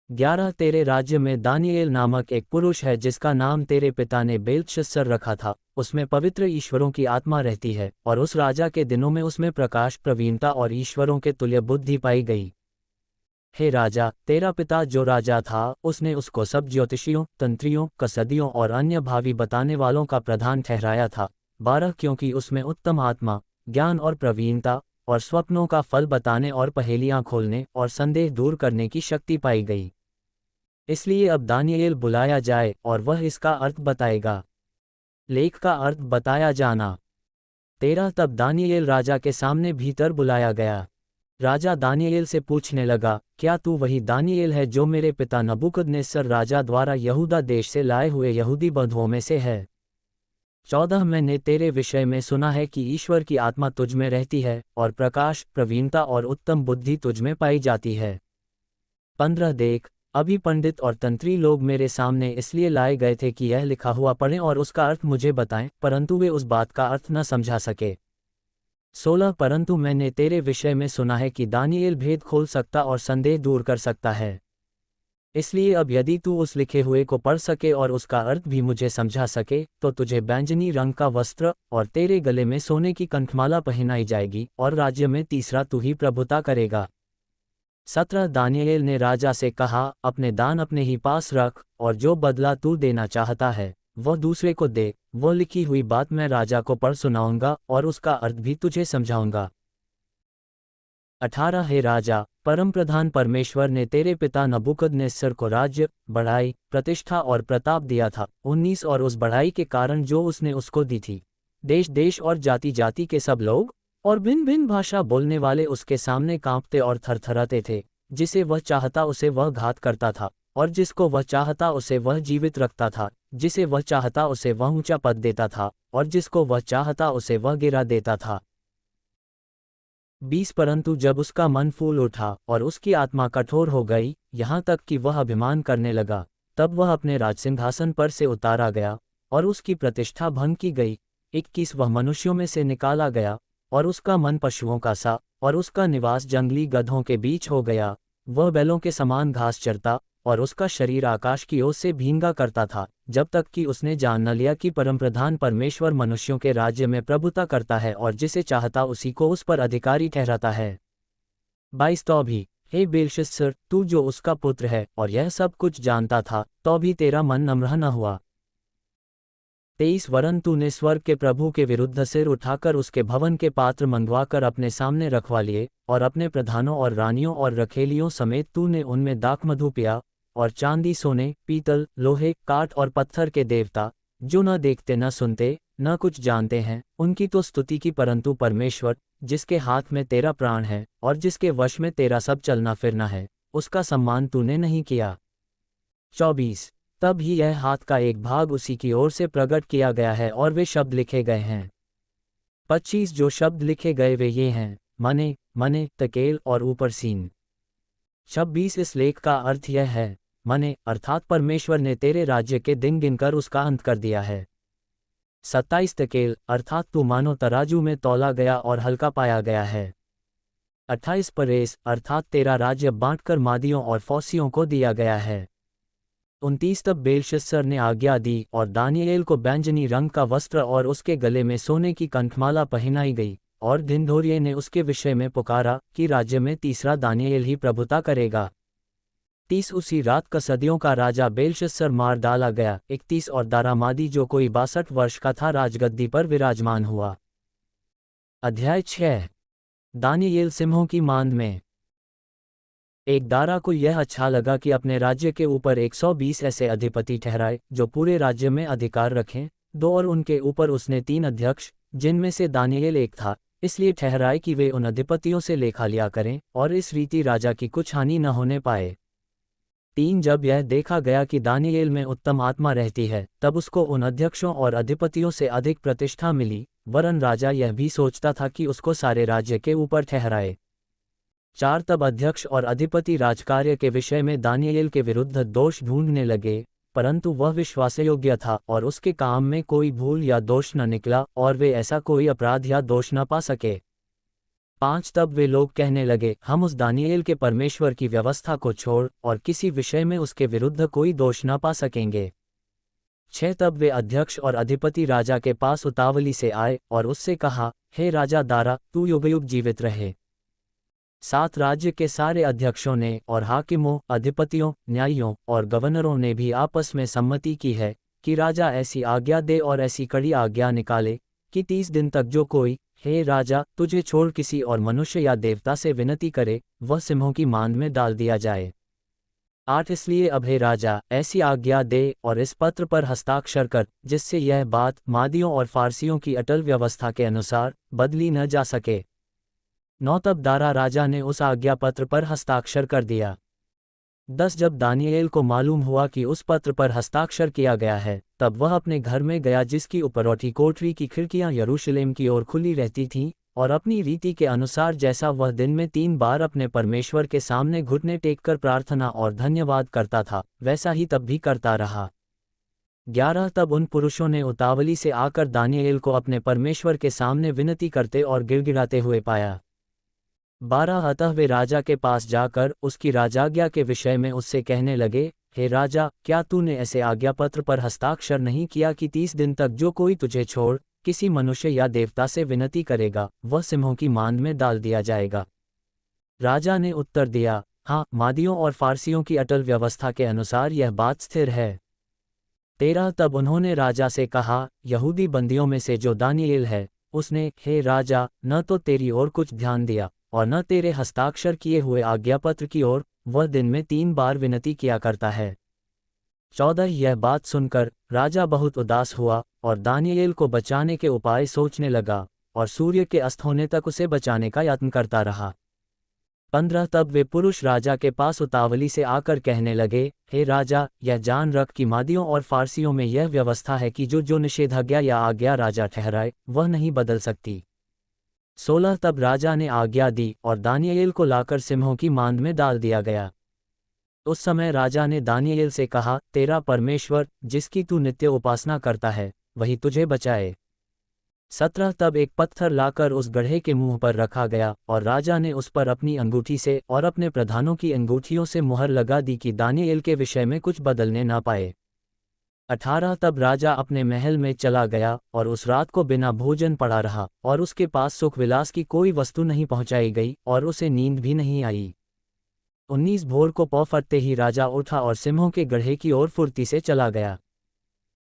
S1: 11 तेरे राज्य में दानिएल नामक एक पुरुष है जिसका नाम तेरे पिता ने बेलशस्सर रखा था, उसमें पवित्र ईश्वरों की आत्मा रहती है, और उस राजा के दिनों में उसमें प्रकाश, प्रवीणता और ईश्वरों के तुल्य बुद्धि पाई गई। हे राजा, तेरा पिता जो राजा था उसने उसको सब ज्योतिषियों, तंत्रियों, कसदियों और अन्य भावी बताने वालों का प्रधान ठहराया था। 12 क्योंकि उसमें उत्तम आत्मा, ज्ञान और प्रवीणता, और स्वप्नों का फल बताने और पहेलियां खोलने और संदेह दूर करने की शक्ति पाई गई। इसलिए अब दानिएल बुलाया जाए और वह इसका अर्थ बताएगा। लेख का अर्थ बताया जाना। 13 तब दानिएल राजा के सामने भीतर बुलाया गया। राजा दानिएल से पूछने लगा, क्या तू वही दानिएल है जो मेरे पिता नबूकदनेस्सर राजा द्वारा यहूदा देश से लाए हुए यहूदी बंधुओं में से है। 14 मैंने तेरे विषय में सुना है कि ईश्वर की आत्मा तुझ में रहती है, और प्रकाश, प्रवीणता और उत्तम बुद्धि तुझ में पाई जाती है। 15 देख, अभी पंडित और तंत्री लोग मेरे सामने इसलिए लाए गए थे कि यह लिखा हुआ पढ़ें और उसका अर्थ मुझे बताएं, परंतु वे उस बात का अर्थ न समझा सके। 16 परंतु मैंने तेरे विषय में सुना है कि दानिएल भेद खोल सकता और संदेह दूर कर सकता है। इसलिए अब यदि तू उस लिखे हुए को पढ़ सके और उसका अर्थ भी मुझे समझा सके तो तुझे बैंजनी रंग का वस्त्र और तेरे गले में सोने की कंठमाला पहनाई जाएगी और राज्य में तीसरा तू ही प्रभुता करेगा। 17 दानियेल ने राजा से कहा, अपने दान अपने ही पास रख और जो बदला तू देना चाहता है वह दूसरे को दे। वो लिखी हुई बात मैं राजा को पढ़ सुनाऊंगा और उसका अर्थ भी तुझे समझाऊंगा। 18 हे राजा, परमप्रधान परमेश्वर ने तेरे पिता नबूकदनेस्सर को राज्य, बढ़ाई, प्रतिष्ठा और प्रताप दिया था। 19 और उस बढ़ाई के कारण जो उसने उसको दी थी, देश देश और जाति जाति के सब लोग और भिन्न भिन्न भाषा बोलने वाले उसके सामने कांपते और थरथराते थे। जिसे वह चाहता उसे वह घात करता था और जिसको वह चाहता उसे वह जीवित रखता था। जिसे वह चाहता उसे वह ऊंचा पद देता था और जिसको वह चाहता उसे वह गिरा देता था। 20 परंतु जब उसका मन फूल उठा और उसकी आत्मा कठोर हो गई, यहाँ तक कि वह अभिमान करने लगा, तब वह अपने राजसिंहासन पर से उतारा गया और उसकी प्रतिष्ठा भंग की गई। 21 वह मनुष्यों में से निकाला गया और उसका मन पशुओं का सा और उसका निवास जंगली गधों के बीच हो गया। वह बैलों के समान घास चरता और उसका शरीर आकाश की ओर से भींगा करता था, जब तक कि उसने जान न लिया कि परमप्रधान परमेश्वर मनुष्यों के राज्य में प्रभुता करता है और जिसे चाहता उसी को उस पर अधिकारी ठहराता है। 22 तो भी, हे बेलशस्सर, तू जो उसका पुत्र है और यह सब कुछ जानता था, तो भी तेरा मन नम्र न हुआ। 23 वरन तूने स्वर्ग के प्रभु के विरुद्ध सिर उठाकर उसके भवन के पात्र मंगवाकर अपने सामने रखवा लिए और अपने प्रधानों और रानियों और रखेलियों समेत तूने उनमें दाखमधु पिया और चांदी, सोने, पीतल, लोहे, काठ और पत्थर के देवता, जो न देखते न सुनते न कुछ जानते हैं, उनकी तो स्तुति की, परंतु परमेश्वर जिसके हाथ में तेरा प्राण है और जिसके वश में तेरा सब चलना फिरना है, उसका सम्मान तूने नहीं किया। 24 तब ही यह हाथ का एक भाग उसी की ओर से प्रकट किया गया है और वे शब्द लिखे गए हैं। 25 जो शब्द लिखे गए वे ये हैं, मने, मने, तकेल और ऊपर सीन। 26 इस लेख का अर्थ यह है, मने अर्थात परमेश्वर ने तेरे राज्य के दिन गिनकर उसका अंत कर दिया है। 27 तकेल अर्थात तू मानो तराजू में तौला गया और हल्का पाया गया है। 28 परेस अर्थात तेरा राज्य बांटकर मादियों और फौसियों को दिया गया है। 29 तब बेलशस्सर ने आज्ञा दी और दानियेल को बैंजनी रंग का वस्त्र और उसके गले में सोने की कंठमाला पहनाई गई और ढिंढोरिये ने उसके विषय में पुकारा कि राज्य में तीसरा दानियेल ही प्रभुता करेगा। 30 उसी रात कसदियों का राजा बेलशस्सर मार डाला गया। 31 और दारामादी जो कोई 62 वर्ष का था राजगद्दी पर विराजमान हुआ। अध्याय 6 दानियेल सिंहों की मांद में। एक दारा को यह अच्छा लगा कि अपने राज्य के ऊपर 120 ऐसे अधिपति ठहराए जो पूरे राज्य में अधिकार रखें। 2 और उनके ऊपर उसने 3 अध्यक्ष, जिनमें से दानियेल एक था, इसलिए ठहराए कि वे उन अधिपतियों से लेखा लिया करें और इस रीति राजा की कुछ हानि न होने पाए। 3 जब यह देखा गया कि दानियेल में उत्तम आत्मा रहती है, तब उसको उन अध्यक्षों और अधिपतियों से अधिक प्रतिष्ठा मिली, वरन राजा यह भी सोचता था कि उसको सारे राज्य के ऊपर ठहराए। 4 तब अध्यक्ष और अधिपति राजकार्य के विषय में दानियेल के विरुद्ध दोष ढूंढने लगे, परंतु वह विश्वासयोग्य था और उसके काम में कोई भूल या दोष न निकला और वे ऐसा कोई अपराध या दोष न पा सके। 5 तब वे लोग कहने लगे, हम उस दानियेल के परमेश्वर की व्यवस्था को छोड़ और किसी विषय में उसके विरुद्ध कोई दोष न पा सकेंगे। 6 तब वे अध्यक्ष और अधिपति राजा के पास उतावली से आए और उससे कहा, हे राजा दारा, तू युगयुग जीवित रहे। 7 राज्य के सारे अध्यक्षों ने और हाकिमों, अधिपतियों, न्यायियों और गवर्नरों ने भी आपस में सम्मति की है कि राजा ऐसी आज्ञा दे और ऐसी कड़ी आज्ञा निकाले कि 30 दिन तक जो कोई, हे राजा, तुझे छोड़ किसी और मनुष्य या देवता से विनती करे, वह सिंहों की मांद में डाल दिया जाए। 8 इसलिए अब हे राजा, ऐसी आज्ञा दे और इस पत्र पर हस्ताक्षर कर, जिससे यह बात मादियों और फारसियों की अटल व्यवस्था के अनुसार बदली न जा सके। 9 तब दारा राजा ने उस आज्ञा पत्र पर हस्ताक्षर कर दिया। 10 जब दानियेल को मालूम हुआ कि उस पत्र पर हस्ताक्षर किया गया है, तब वह अपने घर में गया जिसकी उपरौठी कोठरी की खिड़कियां यरूशलेम की ओर खुली रहती थीं, और अपनी रीति के अनुसार जैसा वह दिन में 3 बार अपने परमेश्वर के सामने घुटने टेककर प्रार्थना और धन्यवाद करता था, वैसा ही तब भी करता रहा। 11 तब उन पुरुषों ने उतावली से आकर दानियेल को अपने परमेश्वर के सामने विनती करते और गिड़गिड़ाते हुए पाया। 12 अतः वे राजा के पास जाकर उसकी राजाज्ञा के विषय में उससे कहने लगे, हे राजा, क्या तूने ऐसे आज्ञापत्र पर हस्ताक्षर नहीं किया कि 30 दिन तक जो कोई तुझे छोड़ किसी मनुष्य या देवता से विनती करेगा वह सिंहों की मांद में डाल दिया जाएगा। राजा ने उत्तर दिया, हाँ, मादियों और फारसियों की अटल व्यवस्था के अनुसार यह बात स्थिर है। 13 तब उन्होंने राजा से कहा, यहूदी बंदियों में से जो दानिएल है, उसने, हे राजा, न तो तेरी ओर कुछ ध्यान दिया और न तेरे हस्ताक्षर किए हुए आज्ञापत्र की ओर, वह दिन में 3 बार विनती किया करता है। 14 यह बात सुनकर राजा बहुत उदास हुआ और दानिएल को बचाने के उपाय सोचने लगा और सूर्य के अस्त होने तक उसे बचाने का यत्न करता रहा। 15 तब वे पुरुष राजा के पास उतावली से आकर कहने लगे, हे राजा, यह जान रख कि मादियों और फारसियों में यह व्यवस्था है कि जो निषेधाज्ञा या आज्ञा राजा ठहराए वह नहीं बदल सकती। 16 तब राजा ने आज्ञा दी और दानिएल को लाकर सिंहों की मांद में डाल दिया गया। उस समय राजा ने दानिएल से कहा, तेरा परमेश्वर जिसकी तू नित्य उपासना करता है वही तुझे बचाए। 17 तब एक पत्थर लाकर उस गड्ढे के मुंह पर रखा गया और राजा ने उस पर अपनी अंगूठी से और अपने प्रधानों की अंगूठियों से मुहर लगा दी कि दानिएल के विषय में कुछ बदलने ना पाए। 18 तब राजा अपने महल में चला गया और उस रात को बिना भोजन पड़ा रहा और उसके पास सुख विलास की कोई वस्तु नहीं पहुंचाई गई और उसे नींद भी नहीं आई। 19 भोर को पौ फटते ही राजा उठा और सिंहों के गड्ढे की ओर फुर्ती से चला गया।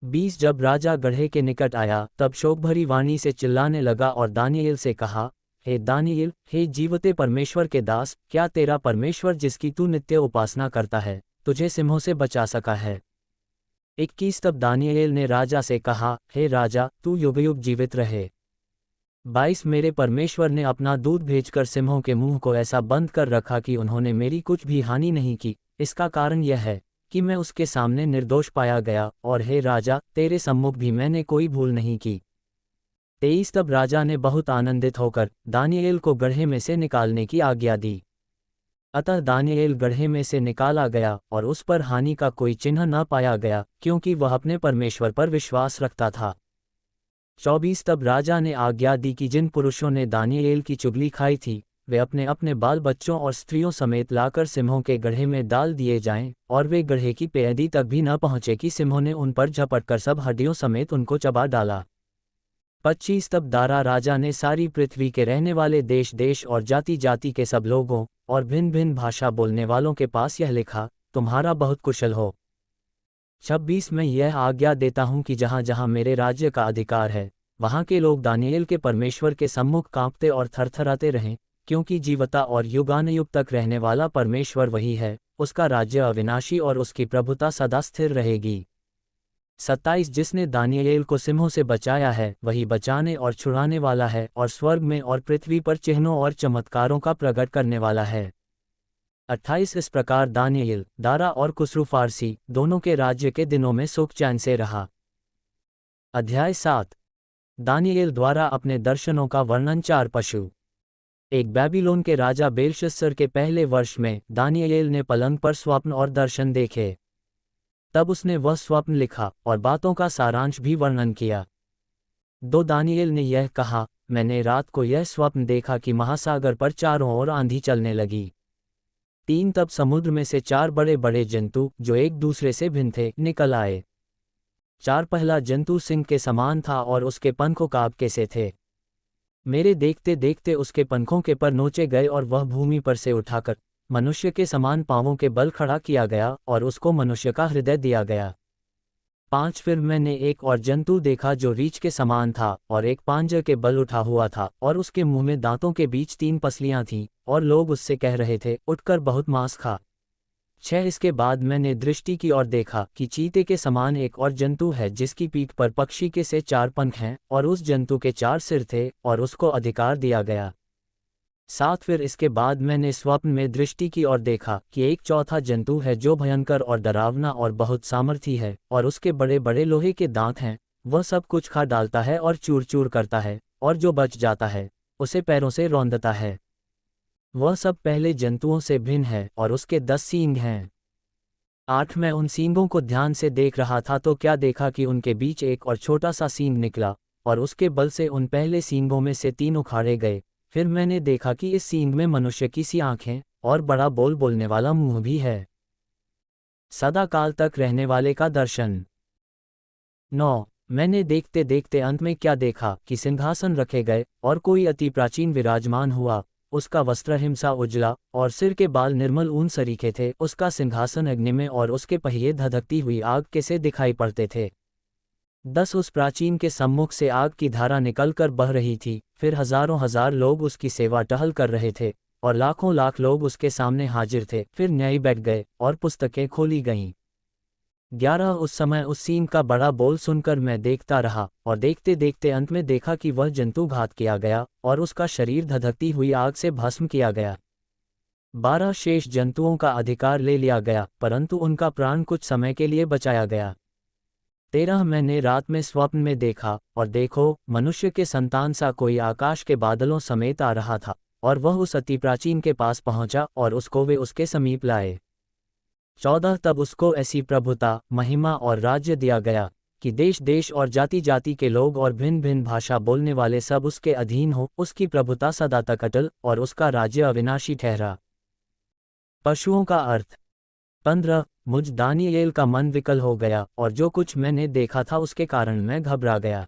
S1: 20 जब राजा गड्ढे के निकट आया तब शोकभरी वाणी से चिल्लाने लगा और दानिएल से कहा, हे दानिएल, हे जीवते परमेश्वर के दास, क्या तेरा परमेश्वर जिसकी तू नित्य उपासना करता है तुझे सिंहों से बचा सका है? 21 तब दानिएल ने राजा से कहा, हे राजा, तू युगयुग जीवित रहे। 22 मेरे परमेश्वर ने अपना दूत भेजकर सिंहों के मुंह को ऐसा बंद कर रखा कि उन्होंने मेरी कुछ भी हानि नहीं की। इसका कारण यह है कि मैं उसके सामने निर्दोष पाया गया और हे राजा, तेरे सम्मुख भी मैंने कोई भूल नहीं की। 23 तब राजा ने बहुत आनंदित होकर दानिएल को गड्ढे में से निकालने की आज्ञा दी। अतः दानिएल गड्ढे में से निकाला गया और उस पर हानि का कोई चिन्ह न पाया गया, क्योंकि वह अपने परमेश्वर पर विश्वास रखता था। 24 तब राजा ने आज्ञा दी कि जिन पुरुषों ने दानिएल की चुगली खाई थी वे अपने अपने बाल बच्चों और स्त्रियों समेत लाकर सिंहों के गड्ढे में डाल दिए जाएं, और वे गड्ढे की पैदी तक भी न पहुंचे कि सिंहों ने उन पर झपटकर सब हड्डियों समेत उनको चबा डाला। 25 तब दारा राजा ने सारी पृथ्वी के रहने वाले देश देश और जाति जाति के सब लोगों और भिन्न भिन्न भाषा बोलने वालों के पास यह लिखा, तुम्हारा बहुत कुशल हो। 26 मैं यह आज्ञा देता हूं कि जहां जहां मेरे राज्य का अधिकार है वहां के लोग दानिएल के परमेश्वर के सम्मुख कांपते और थरथराते रहें, क्योंकि जीवता और युगानुयुग तक रहने वाला परमेश्वर वही है, उसका राज्य अविनाशी और उसकी प्रभुता सदा स्थिर रहेगी। 27 जिसने दानिएल को सिंहों से बचाया है वही बचाने और छुड़ाने वाला है और स्वर्ग में और पृथ्वी पर चिन्हों और चमत्कारों का प्रकट करने वाला है। 28 इस प्रकार दानिएल, दारा और कुस्रू फारसी दोनों के राज्य के दिनों में सुख चैन से रहा। अध्याय 7 दानिएल द्वारा अपने दर्शनों का वर्णन। 4 पशु। एक बैबीलोन के राजा बेलशस्सर के पहले वर्ष में दानिएल ने पलंग पर स्वप्न और दर्शन देखे। तब उसने वह स्वप्न लिखा और बातों का सारांश भी वर्णन किया। 2 दानिएल ने यह कहा, मैंने रात को यह स्वप्न देखा कि महासागर पर चारों ओर आंधी चलने लगी। 3 तब समुद्र में से 4 बड़े बड़े जंतु जो एक दूसरे से भिन्न थे निकल आए। 4 पहला जंतु सिंह के समान था और उसके पंखों काब के से थे। मेरे देखते देखते उसके पंखों के पर नोचे गए और वह भूमि पर से उठाकर मनुष्य के समान पांवों के बल खड़ा किया गया और उसको मनुष्य का हृदय दिया गया। 5 फिर मैंने एक और जंतु देखा जो रीछ के समान था और एक पांजर के बल उठा हुआ था और उसके मुंह में दांतों के बीच 3 पसलियां थीं और लोग उससे कह रहे थे, उठकर बहुत मांस खा। 6 इसके बाद मैंने दृष्टि की और देखा कि चीते के समान एक और जंतु है जिसकी पीठ पर पक्षी के से 4 पंख हैं और उस जंतु के 4 सिर थे और उसको अधिकार दिया गया। 7 फिर इसके बाद मैंने स्वप्न में दृष्टि की और देखा कि एक चौथा जंतु है जो भयंकर और डरावना और बहुत सामर्थी है और उसके बड़े बड़े लोहे के दांत हैं। वह सब कुछ खा डालता है और चूर चूर करता है और जो बच जाता है उसे पैरों से रौंदता है। वह सब पहले जंतुओं से भिन्न है और उसके 10 सींग हैं। 8 मैं उन सींगों को ध्यान से देख रहा था तो क्या देखा कि उनके बीच एक और छोटा सा सींग निकला और उसके बल से उन पहले सींगों में से 3 उखाड़े गए फिर मैंने देखा कि इस सींग में मनुष्य की सी आंखें और बड़ा बोलने वाला मुंह भी है। सदा काल तक रहने वाले का दर्शन। 9। मैंने देखते देखते अंत में क्या देखा कि सिंहासन रखे गए और कोई अति प्राचीन विराजमान हुआ। उसका वस्त्र हिमसा उजला और सिर के बाल निर्मल ऊन सरीखे थे। उसका सिंहासन अग्नि में और उसके पहिए धधकती हुई आग के से दिखाई पड़ते थे। 10। उस प्राचीन के सम्मुख से आग की धारा निकलकर बह रही थी। फिर हजारों हजार लोग उसकी सेवा टहल कर रहे थे और लाखों लाख लोग उसके सामने हाजिर थे। फिर न्यायी बैठ गए और पुस्तकें खोली गईं। 11। उस समय उस सीन का बड़ा बोल सुनकर मैं देखता रहा और देखते देखते अंत में देखा कि वह जंतु घात किया गया और उसका शरीर धधकती हुई आग से भस्म किया गया। 12। शेष जंतुओं का अधिकार ले लिया गया परंतु उनका प्राण कुछ समय के लिए बचाया गया। 13। मैंने रात में स्वप्न में देखा और देखो मनुष्य के संतान सा कोई आकाश के बादलों समेत आ रहा था और वह उस अति प्राचीन के पास पहुंचा और उसको वे उसके समीप लाए। 14। तब उसको ऐसी प्रभुता, महिमा और राज्य दिया गया कि देश देश और जाति जाति के लोग और भिन्न भिन्न भाषा बोलने वाले सब उसके अधीन हो। उसकी प्रभुता सदा तक अटल और उसका राज्य अविनाशी ठहरा। पशुओं का अर्थ। 15। मुझ दानियेल का मन विकल हो गया और जो कुछ मैंने देखा था उसके कारण मैं घबरा गया।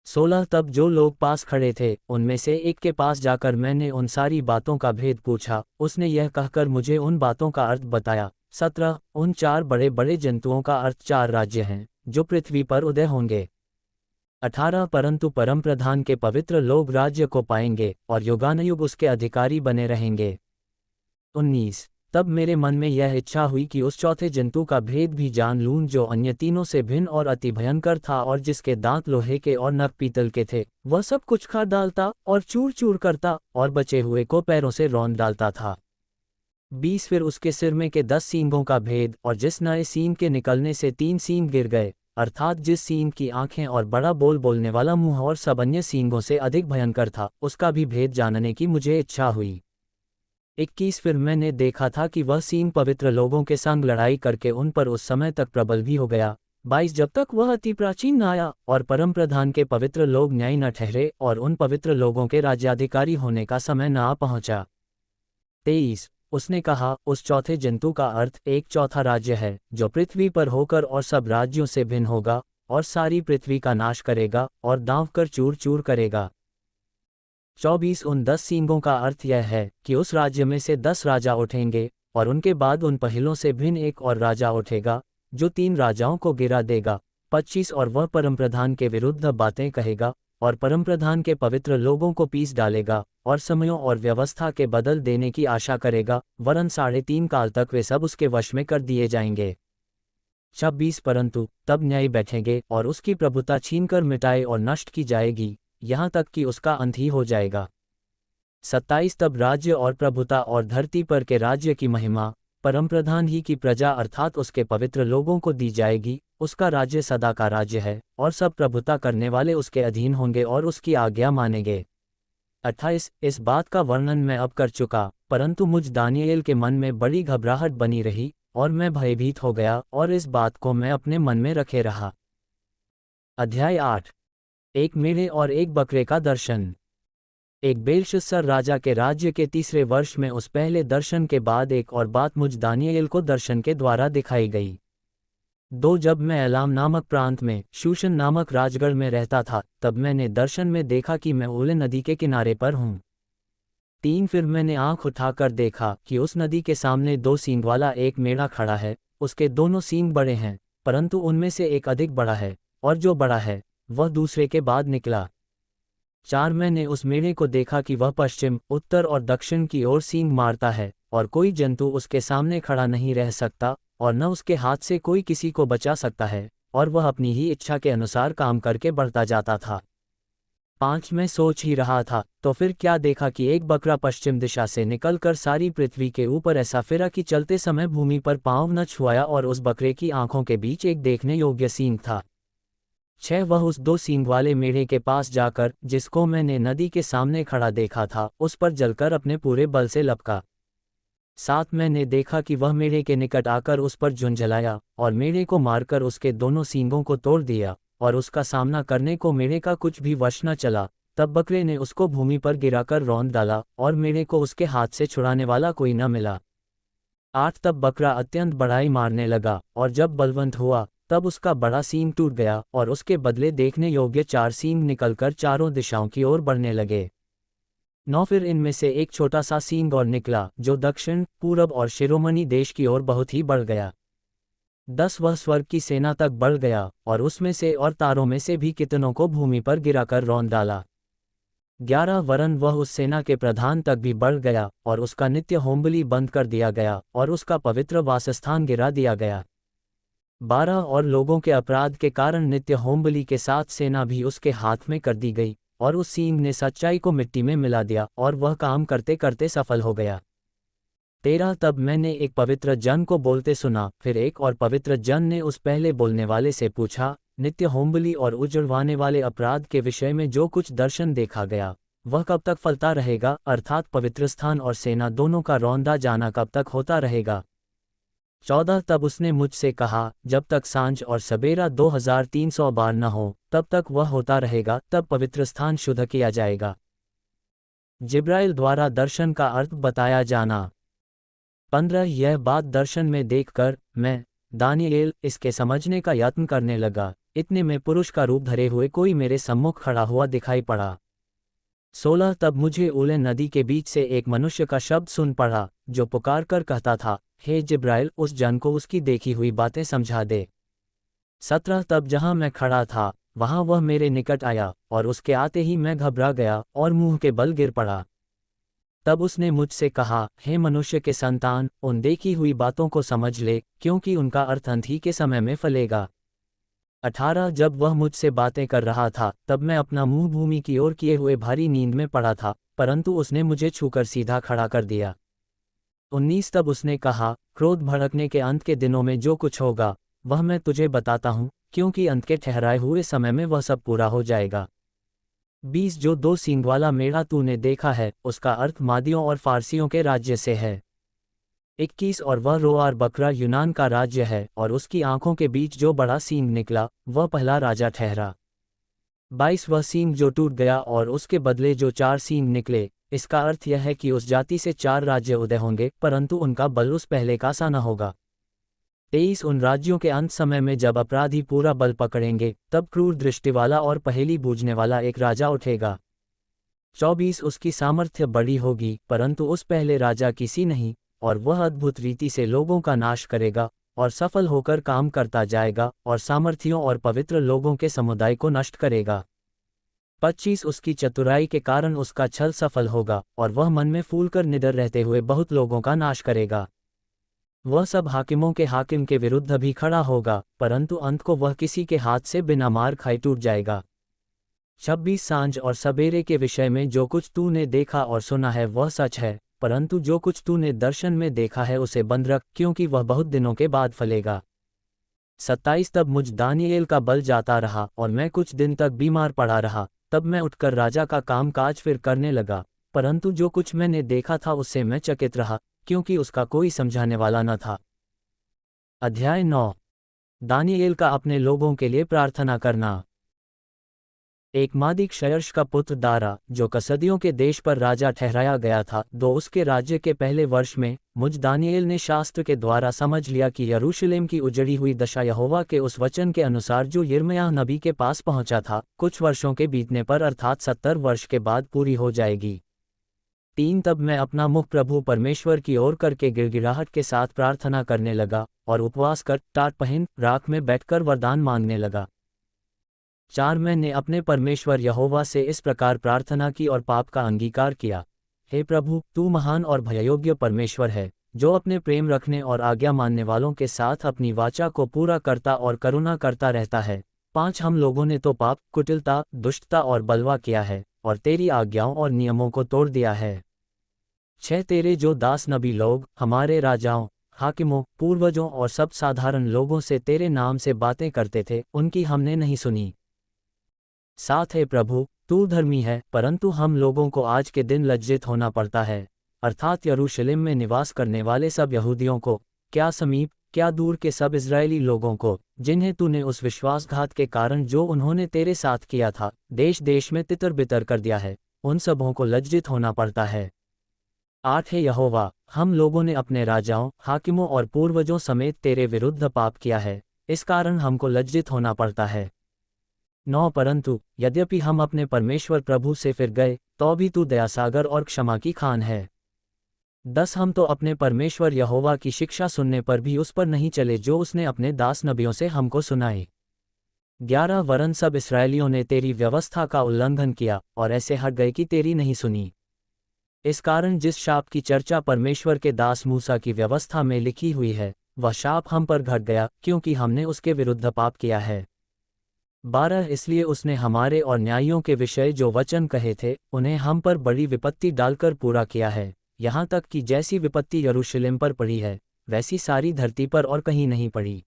S1: 16। तब जो लोग पास खड़े थे उनमें से एक के पास जाकर मैंने उन सारी बातों का भेद पूछा। उसने यह कहकर मुझे उन बातों का अर्थ बताया। 17। उन 4 बड़े बड़े जंतुओं का अर्थ 4 राज्य हैं जो पृथ्वी पर उदय होंगे। 18। परंतु परमप्रधान के पवित्र लोग राज्य को पाएंगे और युगानुयुग उसके अधिकारी बने रहेंगे। 19। तब मेरे मन में यह इच्छा हुई कि उस चौथे जंतु का भेद भी जान लूं जो अन्य तीनों से भिन्न और अति भयंकर था और जिसके दांत लोहे के और नख पीतल के थे। वह सब कुछ खा डालता और चूर चूर करता और बचे हुए को पैरों से रौंद डालता था। 20। फिर उसके सिर में के 10 सींगों का भेद और जिस नए सींग के निकलने से 3 सींग गिर गए, अर्थात जिस सींग की आंखें और बड़ा बोलने वाला मुंह और सब अन्य सींगों से अधिक भयंकर था, उसका भी भेद जानने की मुझे इच्छा हुई। 21। फिर मैंने देखा था कि वह सींग पवित्र लोगों के संग लड़ाई करके उन पर उस समय तक प्रबल भी हो गया। 22। जब तक वह अति प्राचीन न आया और परमप्रधान के पवित्र लोग न्याय न ठहरे और उन पवित्र लोगों के राज्याधिकारी होने का समय न आ पहुंचा। 23। उसने कहा, उस चौथे जंतु का अर्थ 1/4 राज्य है जो पृथ्वी पर होकर और सब राज्यों से भिन्न होगा और सारी पृथ्वी का नाश करेगा और दांव कर चूर चूर करेगा। 24। उन 10 सींगों का अर्थ यह है कि उस राज्य में से 10 राजा उठेंगे और उनके बाद उन पहिलों से भिन्न एक और राजा उठेगा जो 3 राजाओं को गिरा देगा। 25। और वह परमप्रधान के विरुद्ध बातें कहेगा और परमप्रधान के पवित्र लोगों को पीस डालेगा और समयों और व्यवस्था के बदल देने की आशा करेगा, वरन 3.5 काल तक वे सब उसके वश में कर दिए जाएंगे। 26। परंतु तब न्याय बैठेंगे और उसकी प्रभुता छीनकर मिटाए और नष्ट की जाएगी, यहाँ तक कि उसका अंत ही हो जाएगा। 27। तब राज्य और प्रभुता और धरती पर के राज्य की महिमा परमप्रधान ही की प्रजा अर्थात उसके पवित्र लोगों को दी जाएगी। उसका राज्य सदा का राज्य है और सब प्रभुता करने वाले उसके अधीन होंगे और उसकी आज्ञा मानेंगे। 28। इस बात का वर्णन मैं अब कर चुका, परंतु मुझ दानियेल के मन में बड़ी घबराहट बनी रही और मैं भयभीत हो गया और इस बात को मैं अपने मन में रखे रहा। अध्याय 8। एक मेढ़े और एक बकरे का दर्शन। एक बेलशस्सर राजा के राज्य के 3रे वर्ष में उस पहले दर्शन के बाद एक और बात मुझ दानियेल को दर्शन के द्वारा दिखाई गई। 2 जब मैं एलाम नामक प्रांत में शूशन नामक राजगढ़ में रहता था, तब मैंने दर्शन में देखा कि मैं ओले नदी के किनारे पर हूँ। 3 फिर मैंने आंख उठाकर देखा कि उस नदी के सामने 2 सींग वाला एक मेढ़ा खड़ा है। उसके दोनों सींग बड़े हैं, परंतु उनमें से एक अधिक बड़ा है और जो बड़ा है वह दूसरे के बाद निकला। 4 मैंने उस मेढ़े को देखा कि वह पश्चिम, उत्तर और दक्षिण की ओर सींग मारता है और कोई जंतु उसके सामने खड़ा नहीं रह सकता और न उसके हाथ से कोई किसी को बचा सकता है और वह अपनी ही इच्छा के अनुसार काम करके बढ़ता जाता था। 5 मैं सोच ही रहा था तो फिर क्या देखा कि एक बकरा पश्चिम दिशा से निकलकर सारी पृथ्वी के ऊपर ऐसा फिरा कि चलते समय भूमि पर पाँव न छुआया और उस बकरे की आंखों के बीच एक देखने योग्य सींग था। 6 वह उस 2 सींग वाले मेढ़े के पास जाकर, जिसको मैंने नदी के सामने खड़ा देखा था, उस पर जलकर अपने पूरे बल से लपका। 7 मैंने देखा कि वह मेढ़े के निकट आकर उस पर झुंझलाया और मेढ़े को मारकर उसके दोनों सींगों को तोड़ दिया और उसका सामना करने को मेढ़े का कुछ भी वश न चला। तब बकरे ने उसको भूमि पर गिराकर रौंद डाला, और मेढ़े को उसके हाथ से छुड़ाने वाला कोई न मिला। 8 तब बकरा अत्यंत बढ़ाई मारने लगा, और जब बलवंत हुआ तब उसका बड़ा सींग टूट गया, और उसके बदले देखने योग्य 4 सींग निकलकर चारों दिशाओं की ओर बढ़ने लगे। 9 फिर इनमें से एक छोटा सा सींग और निकला, जो दक्षिण, पूरब और शिरोमणि देश की ओर बहुत ही बढ़ गया। 10 वह स्वर्ग की सेना तक बढ़ गया, और उसमें से और तारों में से भी कितनों को भूमि पर गिराकर रौंद डाला। 11 वरन वह उस सेना के प्रधान तक भी बढ़ गया, और उसका नित्य होमबलि बंद कर दिया गया, और उसका पवित्र वासस्थान गिरा दिया गया। 12 और लोगों के अपराध के कारण नित्य होमबलि के साथ सेना भी उसके हाथ में कर दी गई, और उस सींग ने सच्चाई को मिट्टी में मिला दिया, और वह काम करते करते सफल हो गया। 13 तब मैंने एक पवित्र जन को बोलते सुना, फिर एक और पवित्र जन ने उस पहले बोलने वाले से पूछा, नित्य होमबलि और उजड़वाने वाले अपराध के विषय में जो कुछ दर्शन देखा गया, वह कब तक फलता रहेगा, अर्थात पवित्रस्थान और सेना दोनों का रौंदा जाना कब तक होता रहेगा। 14 तब उसने मुझसे कहा, जब तक सांझ और सबेरा 2300 बार न हो, तब तक वह होता रहेगा, तब पवित्रस्थान शुद्ध किया जाएगा। जिब्राइल द्वारा दर्शन का अर्थ बताया जाना। 15 यह बात दर्शन में देखकर मैं, दानिएल, इसके समझने का यत्न करने लगा। इतने में पुरुष का रूप धरे हुए कोई मेरे सम्मुख खड़ा हुआ दिखाई पड़ा। 16 तब मुझे ऊले नदी के बीच से एक मनुष्य का शब्द सुन पड़ा, जो पुकार कर कहता था, हे जिब्राइल, उस जन को उसकी देखी हुई बातें समझा दे। 17 तब जहां मैं खड़ा था वहां वह मेरे निकट आया, और उसके आते ही मैं घबरा गया और मुंह के बल गिर पड़ा। तब उसने मुझसे कहा, हे मनुष्य के संतान, उन देखी हुई बातों को समझ ले, क्योंकि उनका अर्थ अंत ही के समय में फलेगा। 18 जब वह मुझसे बातें कर रहा था तब मैं अपना मुंह भूमि की ओर किए हुए भारी नींद में पड़ा था, परंतु उसने मुझे छूकर सीधा खड़ा कर दिया। 19 तब उसने कहा, क्रोध भड़कने के अंत के दिनों में जो कुछ होगा वह मैं तुझे बताता हूँ, क्योंकि अंत के ठहराए हुए समय में वह सब पूरा हो जाएगा। 20 जो 2 सींग वाला मेढ़ा तूने देखा है, उसका अर्थ मादियों और फारसियों के राज्य से है। 21 और वह रोआर बकरा यूनान का राज्य है, और उसकी आंखों के बीच जो बड़ा सींग निकला वह पहला राजा ठहरा। 22 वह सींग जो टूट गया और उसके बदले जो 4 सींग निकले, इसका अर्थ यह है कि उस जाति से 4 राज्य उदय होंगे, परंतु उनका बल उस पहले का सा न होगा। 23 उन राज्यों के अंत समय में जब अपराधी पूरा बल पकड़ेंगे, तब क्रूर दृष्टि वाला और पहेली बूझने वाला एक राजा उठेगा। 24 उसकी सामर्थ्य बड़ी होगी, परंतु उस पहले राजा की सी नहीं, और वह अद्भुत रीति से लोगों का नाश करेगा, और सफल होकर काम करता जाएगा, और सामर्थियों और पवित्र लोगों के समुदाय को नष्ट करेगा। 25 उसकी चतुराई के कारण उसका छल सफल होगा, और वह मन में फूलकर निडर रहते हुए बहुत लोगों का नाश करेगा। वह सब हाकिमों के हाकिम के विरुद्ध भी खड़ा होगा, परंतु अंत को वह किसी के हाथ से बिना मार खाए टूट जाएगा। 26 सांझ और सबेरे के विषय में जो कुछ तूने देखा और सुना है वह सच है, परंतु जो कुछ तूने दर्शन में देखा है उसे बंद रख, क्योंकि वह बहुत दिनों के बाद फलेगा। 27 तब मुझ दानिएल का बल जाता रहा, और मैं कुछ दिन तक बीमार पड़ा रहा। तब मैं उठकर राजा का काम काज फिर करने लगा, परंतु जो कुछ मैंने देखा था उससे मैं चकित रहा, क्योंकि उसका कोई समझाने वाला न था। अध्याय 9 दानिएल का अपने लोगों के लिए प्रार्थना करना। एक मादी क्षयर्ष का पुत्र दारा, जो कसदियों के देश पर राजा ठहराया गया था, उसके राज्य के पहले वर्ष में, मुझ दानिएल ने शास्त्र के द्वारा समझ लिया कि यरूशलेम की उजड़ी हुई दशा यहोवा के उस वचन के अनुसार जो यिर्मयाह नबी के पास पहुंचा था, कुछ वर्षों के बीतने पर अर्थात 70 वर्ष के बाद पूरी हो जाएगी। 3 तब मैं अपना मुख प्रभु परमेश्वर की ओर करके गिड़गिड़ाहट के साथ प्रार्थना करने लगा, और उपवास कर टाट पहन राख में बैठकर वरदान मांगने लगा। 4 मैंने अपने परमेश्वर यहोवा से इस प्रकार प्रार्थना की और पाप का अंगीकार किया, हे प्रभु, तू महान और भययोग्य परमेश्वर है, जो अपने प्रेम रखने और आज्ञा मानने वालों के साथ अपनी वाचा को पूरा करता और करुणा करता रहता है। 5 हम लोगों ने तो पाप, कुटिलता, दुष्टता और बलवा किया है, और तेरी आज्ञाओं और नियमों को तोड़ दिया है। 6 तेरे जो दास नबी लोग हमारे राजाओं, हाकिमों, पूर्वजों और सब साधारण लोगों से तेरे नाम से बातें करते थे, उनकी हमने नहीं सुनी। 7 हे प्रभु, तू धर्मी है, परंतु हम लोगों को आज के दिन लज्जित होना पड़ता है, अर्थात यरूशलेम में निवास करने वाले सब यहूदियों को, क्या समीप, क्या दूर के सब इज़राइली लोगों को, जिन्हें तूने उस विश्वासघात के कारण जो उन्होंने तेरे साथ किया था, देश देश में तितर बितर कर दिया है, उन सबों को लज्जित होना पड़ता है। 8 हे यहोवा, हम लोगों ने अपने राजाओं, हाकिमों और पूर्वजों समेत तेरे विरुद्ध पाप किया है, इस कारण हमको लज्जित होना पड़ता है। 9 परंतु यद्यपि हम अपने परमेश्वर प्रभु से फिर गए, तो भी तू दयासागर और क्षमा की खान है। 10 हम तो अपने परमेश्वर यहोवा की शिक्षा सुनने पर भी उस पर नहीं चले जो उसने अपने दास नबियों से हमको सुनाई। 11 वरन सब इस्राएलियों ने तेरी व्यवस्था का उल्लंघन किया और ऐसे हट गए कि तेरी नहीं सुनी। इस कारण जिस शाप की चर्चा परमेश्वर के दास मूसा की व्यवस्था में लिखी हुई है, वह शाप हम पर घट गया, क्योंकि हमने उसके विरुद्ध पाप किया है। 12 इसलिए उसने हमारे और न्यायियों के विषय जो वचन कहे थे, उन्हें हम पर बड़ी विपत्ति डालकर पूरा किया है, यहाँ तक कि जैसी विपत्ति यरूशलेम पर पड़ी है, वैसी सारी धरती पर और कहीं नहीं पड़ी।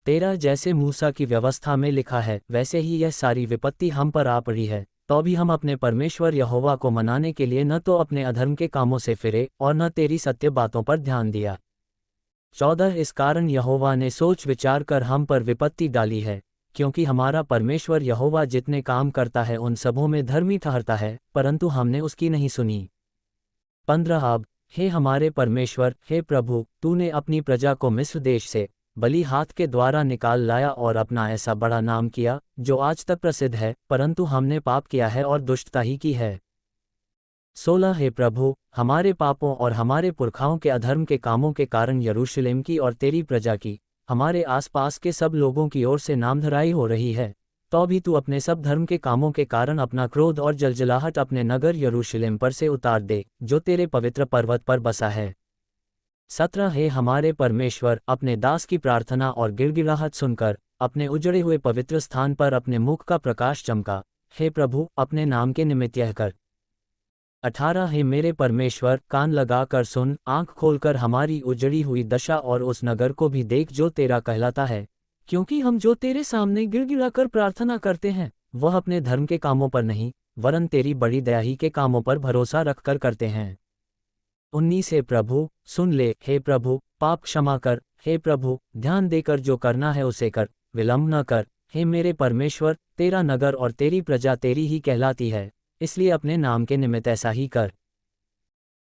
S1: 13 जैसे मूसा की व्यवस्था में लिखा है, वैसे ही यह सारी विपत्ति हम पर आ पड़ी है, तो भी हम अपने परमेश्वर यहोवा को मनाने के लिए न तो अपने अधर्म के कामों से फिरे और न तेरी सत्य बातों पर ध्यान दिया। 14 इस कारण यहोवा ने सोच विचार कर हम पर विपत्ति डाली है, क्योंकि हमारा परमेश्वर यहोवा जितने काम करता है उन सबों में धर्मी ठहरता है, परंतु हमने उसकी नहीं सुनी। 15 अब हे हमारे परमेश्वर, हे प्रभु, तूने अपनी प्रजा को मिस्र देश से बली हाथ के द्वारा निकाल लाया और अपना ऐसा बड़ा नाम किया, जो आज तक प्रसिद्ध है, परंतु हमने पाप किया है और दुष्टता ही की है। 16 हे प्रभु, हमारे पापों और हमारे पुरखाओं के अधर्म के कामों के कारण यरूशलेम की और तेरी प्रजा की, हमारे आसपास के सब लोगों की ओर से नामधराई हो रही है, तो भी तू अपने सब धर्म के कामों के कारण अपना क्रोध और जलजलाहट अपने नगर यरूशलेम पर से उतार दे, जो तेरे पवित्र पर्वत पर बसा है। 17 हे हमारे परमेश्वर, अपने दास की प्रार्थना और गिड़गिड़ाहट सुनकर अपने उजड़े हुए पवित्र स्थान पर अपने मुख का प्रकाश चमका, हे प्रभु, अपने नाम के निमित्त यह कर। 18 हे मेरे परमेश्वर, कान लगाकर सुन, आंख खोलकर हमारी उजड़ी हुई दशा और उस नगर को भी देख जो तेरा कहलाता है, क्योंकि हम जो तेरे सामने गिड़गिड़ाकर प्रार्थना करते हैं, वह अपने धर्म के कामों पर नहीं, वरन तेरी बड़ी दया ही के कामों पर भरोसा रखकर करते हैं। 19 हे प्रभु, सुन ले, हे प्रभु, पाप क्षमा कर, हे प्रभु, ध्यान देकर जो करना है उसे कर, विलंब न कर, हे मेरे परमेश्वर, तेरा नगर और तेरी प्रजा तेरी ही कहलाती है, इसलिए अपने नाम के निमित्त ऐसा ही कर।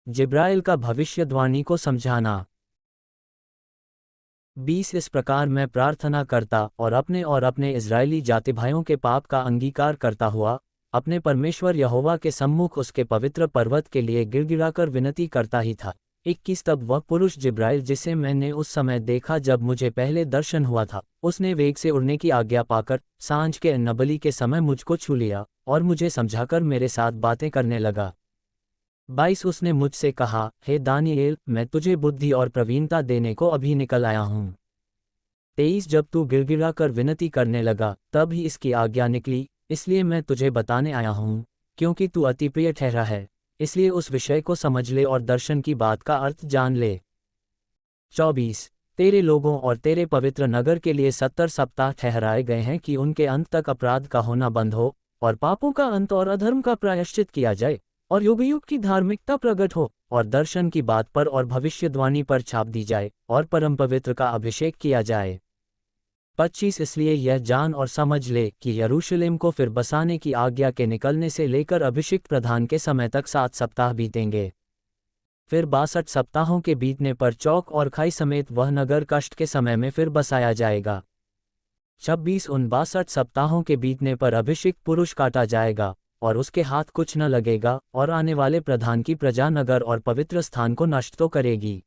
S1: जिब्राइल का भविष्यद्वाणी को समझाना। 20 इस प्रकार मैं प्रार्थना करता और अपने इज़राइली जाति भाइयों के पाप का अंगीकार करता हुआ, अपने परमेश्वर यहोवा के सम्मुख उसके पवित्र पर्वत के लिए गिड़गिड़ाकर विनती करता ही था। 21 तब वह पुरुष जिब्राइल जिसे मैंने उस समय देखा जब मुझे पहले दर्शन हुआ था, उसने वेग से उड़ने की आज्ञा पाकर सांझ के अन्नबलि के समय मुझको छू लिया और मुझे समझाकर मेरे साथ बातें करने लगा। 22 उसने मुझसे कहा, हे दानिएल, मैं तुझे बुद्धि और प्रवीणता देने को अभी निकल आया हूँ। 23 जब तू गिड़गिड़ा कर विनती करने लगा, तब ही इसकी आज्ञा निकली, इसलिए मैं तुझे बताने आया हूँ, क्योंकि तू अति प्रिय ठहरा है, इसलिए उस विषय को समझ ले और दर्शन की बात का अर्थ जान ले। 24 तेरे लोगों और तेरे पवित्र नगर के लिए 70 सप्ताह ठहराए गए हैं कि उनके अंत तक अपराध का होना बंद हो, और पापों का अंत और अधर्म का प्रायश्चित किया जाए, और युग युग की धार्मिकता प्रकट हो, और दर्शन की बात पर और भविष्यद्वाणी पर छाप दी जाए, और परम पवित्र का अभिषेक किया जाए। 25 इसलिए यह जान और समझ ले कि यरूशलेम को फिर बसाने की आज्ञा के निकलने से लेकर अभिषिक्त प्रधान के समय तक 7 सप्ताह बीतेंगे। फिर 62 सप्ताहों के बीतने पर चौक और खाई समेत वह नगर कष्ट के समय में फिर बसाया जाएगा। 26 उन 62 सप्ताहों के बीतने पर अभिषिक्त पुरुष काटा जाएगा, और उसके हाथ कुछ न लगेगा, और आने वाले प्रधान की प्रजा नगर और पवित्र स्थान को नष्ट तो करेगी,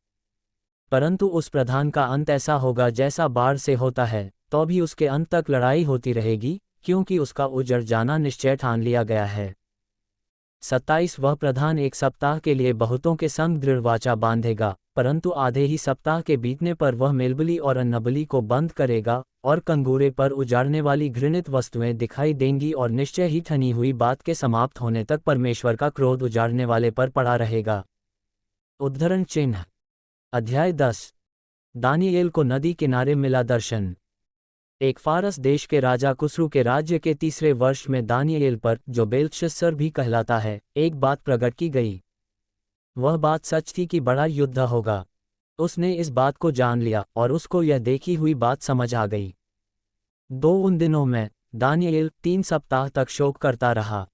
S1: परंतु उस प्रधान का अंत ऐसा होगा जैसा बाढ़ से होता है, तो भी उसके अंत तक लड़ाई होती रहेगी, क्योंकि उसका उजड़ जाना निश्चय ठान लिया गया है। 27 वह प्रधान 1 सप्ताह के लिए बहुतों के संग दृढ़ वाचा बांधेगा, परंतु आधे ही सप्ताह के बीतने पर वह मेलबली और अन्नबलि को बंद करेगा, और कंगूरे पर उजाड़ने वाली घृणित वस्तुएं दिखाई देंगी, और निश्चय ही ठनी हुई बात के समाप्त होने तक परमेश्वर का क्रोध उजाड़ने वाले पर पड़ा रहेगा। उद्धरण चिन्ह। अध्याय 10 दानिएल को नदी किनारे मिला दर्शन। एक फारस देश के राजा कुस्रू के राज्य के 3रे वर्ष में दानिएल पर, जो बेल्तशस्सर भी कहलाता है, एक बात प्रकट की गई। वह बात सच थी कि बड़ा युद्ध होगा। उसने इस बात को जान लिया और उसको यह देखी हुई बात समझ आ गई। उन दिनों में दानिएल 3 सप्ताह तक शोक करता रहा।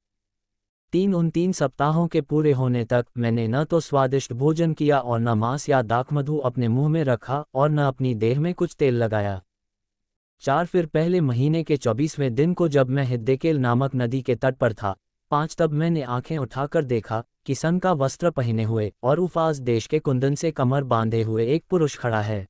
S1: उन 3 सप्ताहों के पूरे होने तक मैंने न तो स्वादिष्ट भोजन किया और न मांस या दाखमधु अपने मुंह में रखा और न अपनी देह में कुछ तेल लगाया। फिर पहले महीने के 24वें दिन को जब मैं हिद्देकेल नामक नदी के तट पर था। 5 तब मैंने आंखें उठाकर देखा कि सन का वस्त्र पहने हुए और उफाज देश के कुंदन से कमर बांधे हुए एक पुरुष खड़ा है।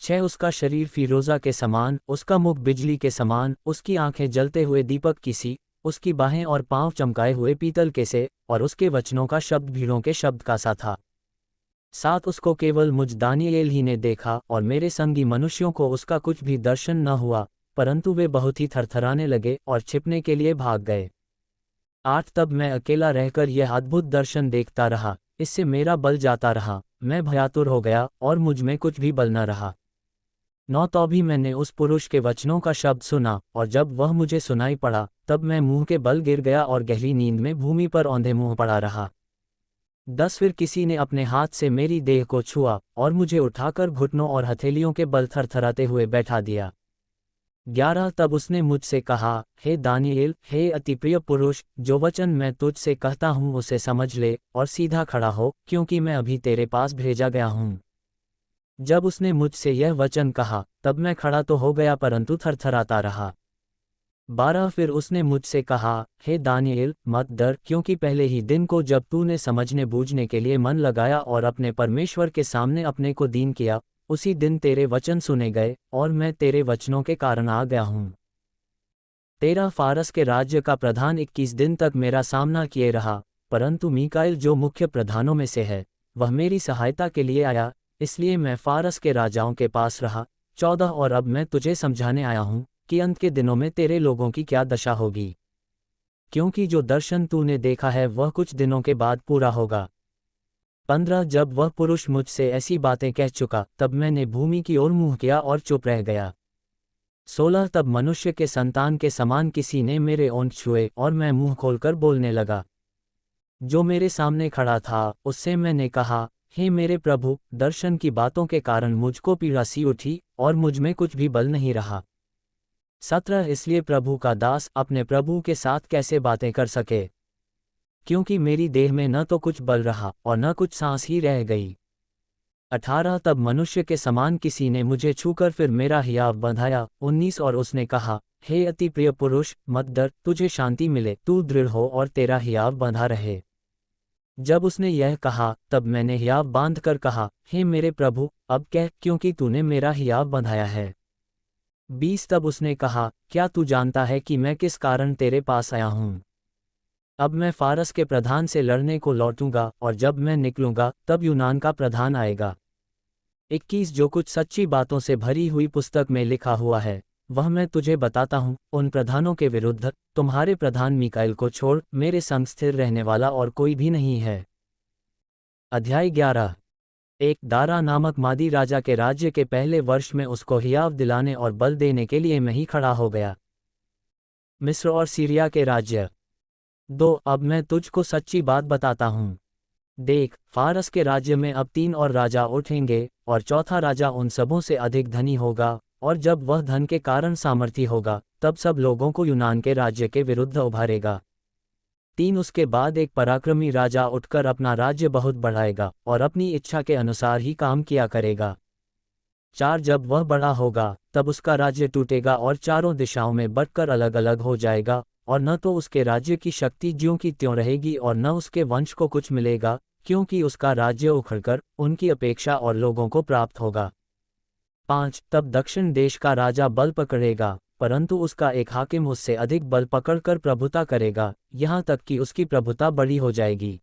S1: 6 उसका शरीर फीरोजा के समान, उसका मुख बिजली के समान, उसकी आंखें जलते हुए दीपक की सी, उसकी बाहें और पांव चमकाए हुए पीतल के से, और उसके वचनों का शब्द भीड़ों के शब्द का सा था। 7 उसको केवल मुझ दानिएल ही ने देखा और मेरे संगी मनुष्यों को उसका कुछ भी दर्शन न हुआ, परंतु वे बहुत ही थरथराने लगे और छिपने के लिए भाग गए। 8 तब मैं अकेला रहकर यह अद्भुत दर्शन देखता रहा, इससे मेरा बल जाता रहा, मैं भयातुर हो गया और मुझ में कुछ भी बल न रहा। 9 तो भी मैंने उस पुरुष के वचनों का शब्द सुना, और जब वह मुझे सुनाई पड़ा तब मैं मुंह के बल गिर गया और गहरी नींद में भूमि पर औंधे मुंह पड़ा रहा। 10 फिर किसी ने अपने हाथ से मेरी देह को छुआ और मुझे उठाकर घुटनों और हथेलियों के बल थरथराते हुए बैठा दिया। 11 तब उसने मुझसे कहा, हे दानिएल, हे अतिप्रिय पुरुष, जो वचन मैं तुझसे कहता हूँ उसे समझ ले और सीधा खड़ा हो, क्योंकि मैं अभी तेरे पास भेजा गया हूँ। जब उसने मुझसे यह वचन कहा तब मैं खड़ा तो हो गया परंतु थरथराता रहा। 12 फिर उसने मुझसे कहा, हे दानिएल, मत डर, क्योंकि पहले ही दिन को जब तूने समझने बूझने के लिए मन लगाया और अपने परमेश्वर के सामने अपने को दीन किया, उसी दिन तेरे वचन सुने गए और मैं तेरे वचनों के कारण आ गया हूँ। 13 फारस के राज्य का प्रधान 21 दिन तक मेरा सामना किए रहा, परंतु मीकाएल जो मुख्य प्रधानों में से है, वह मेरी सहायता के लिए आया, इसलिए मैं फारस के राजाओं के पास रहा। 14 और अब मैं तुझे समझाने आया हूँ कि अंत के दिनों में तेरे लोगों की क्या दशा होगी, क्योंकि जो दर्शन तूने देखा है वह कुछ दिनों के बाद पूरा होगा। 15 जब वह पुरुष मुझसे ऐसी बातें कह चुका तब मैंने भूमि की ओर मुँह किया और चुप रह गया। 16 तब मनुष्य के संतान के समान किसी ने मेरे ओंठ छुए और मैं मुँह खोलकर बोलने लगा। जो मेरे सामने खड़ा था उससे मैंने कहा, हे मेरे प्रभु, दर्शन की बातों के कारण मुझको पीड़ा सी उठी और मुझ में कुछ भी बल नहीं रहा। 17 इसलिए प्रभु का दास अपने प्रभु के साथ कैसे बातें कर सके, क्योंकि मेरी देह में न तो कुछ बल रहा और न कुछ सांस ही रह गई। 18 तब मनुष्य के समान किसी ने मुझे छूकर फिर मेरा हियाव बंधाया। 19 और उसने कहा, हे अति प्रिय पुरुष, मत डर, तुझे शांति मिले, तू दृढ़ हो और तेरा हियाव बंधा रहे। जब उसने यह कहा तब मैंने हियाव बांध कर कहा, हे मेरे प्रभु, अब कह, क्योंकि तूने मेरा हियाव बंधाया है। 20 तब उसने कहा, क्या तू जानता है कि मैं किस कारण तेरे पास आया हूँ? अब मैं फारस के प्रधान से लड़ने को लौटूंगा और जब मैं निकलूंगा तब यूनान का प्रधान आएगा। 21 जो कुछ सच्ची बातों से भरी हुई पुस्तक में लिखा हुआ है वह मैं तुझे बताता हूँ। उन प्रधानों के विरुद्ध तुम्हारे प्रधान मीकाएल को छोड़ मेरे संग स्थिर रहने वाला और कोई भी नहीं है। अध्याय 11। एक दारा नामक मादी राजा के राज्य के पहले वर्ष में उसको हियाव दिलाने और बल देने के लिए मैं ही खड़ा हो गया। मिस्र और सीरिया के राज्य। 2 अब मैं तुझको सच्ची बात बताता हूँ। देख, फारस के राज्य में अब 3 और राजा उठेंगे और चौथा राजा उन सबों से अधिक धनी होगा, और जब वह धन के कारण सामर्थी होगा तब सब लोगों को यूनान के राज्य के विरुद्ध उभारेगा। 3 उसके बाद एक पराक्रमी राजा उठकर अपना राज्य बहुत बढ़ाएगा और अपनी इच्छा के अनुसार ही काम किया करेगा। 4 जब वह बड़ा होगा तब उसका राज्य टूटेगा और चारों दिशाओं में बंटकर अलग अलग हो जाएगा, और न तो उसके राज्य की शक्ति ज्यों की त्यों रहेगी और न उसके वंश को कुछ मिलेगा, क्योंकि उसका राज्य उखड़कर उनकी अपेक्षा और लोगों को प्राप्त होगा। 5 तब दक्षिण देश का राजा बल पकड़ेगा, परंतु उसका एक हाकिम उससे अधिक बल पकड़कर प्रभुता करेगा, यहाँ तक कि उसकी प्रभुता बड़ी हो जाएगी।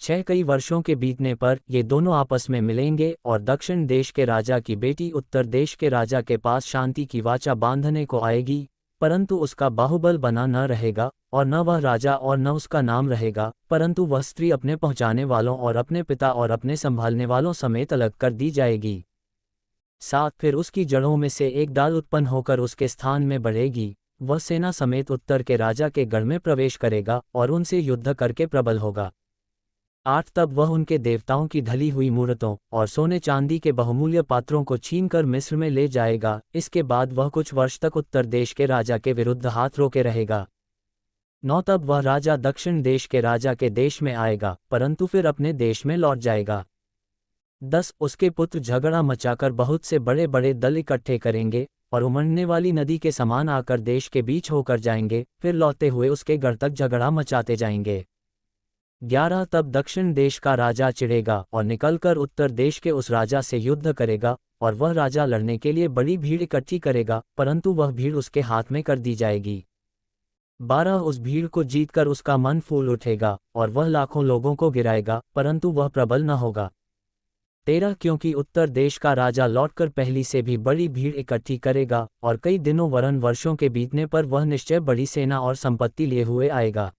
S1: 6 कई वर्षों के बीतने पर ये दोनों आपस में मिलेंगे और दक्षिण देश के राजा की बेटी उत्तर देश के राजा के पास शांति की वाचा बांधने को आएगी, परंतु उसका बाहुबल बना न रहेगा और न वह राजा और न उसका नाम रहेगा, परंतु वह स्त्री अपने पहुँचाने वालों और अपने पिता और अपने संभालने वालों समेत अलग कर दी जाएगी। 7 फिर उसकी जड़ों में से एक डाल उत्पन्न होकर उसके स्थान में बढ़ेगी, वह सेना समेत उत्तर के राजा के गढ़ में प्रवेश करेगा और उनसे युद्ध करके प्रबल होगा। 8 तब वह उनके देवताओं की ढली हुई मूर्तों और सोने चांदी के बहुमूल्य पात्रों को छीनकर मिस्र में ले जाएगा। इसके बाद वह कुछ वर्ष तक उत्तर देश के राजा के विरुद्ध हाथ रोके रहेगा। 9 तब वह राजा दक्षिण देश के राजा के देश में आएगा, परंतु फिर अपने देश में लौट जाएगा। 10 उसके पुत्र झगड़ा मचाकर बहुत से बड़े बड़े दल इकट्ठे करेंगे और उमड़ने वाली नदी के समान आकर देश के बीच होकर जाएंगे, फिर लौटते हुए उसके गढ़ तक झगड़ा मचाते जाएंगे। 11 तब दक्षिण देश का राजा चिढ़ेगा और निकलकर उत्तर देश के उस राजा से युद्ध करेगा, और वह राजा लड़ने के लिए बड़ी भीड़ इकट्ठी करेगा, परंतु वह भीड़ उसके हाथ में कर दी जाएगी। 12 उस भीड़ को जीतकर उसका मन फूल उठेगा और वह लाखों लोगों को गिराएगा, परंतु वह प्रबल न होगा। 13 क्योंकि उत्तर देश का राजा लौटकर पहली से भी बड़ी भीड़ इकट्ठी करेगा और कई दिनों वरन वर्षों के बीतने पर वह निश्चय बड़ी सेना और संपत्ति लिए हुए आएगा।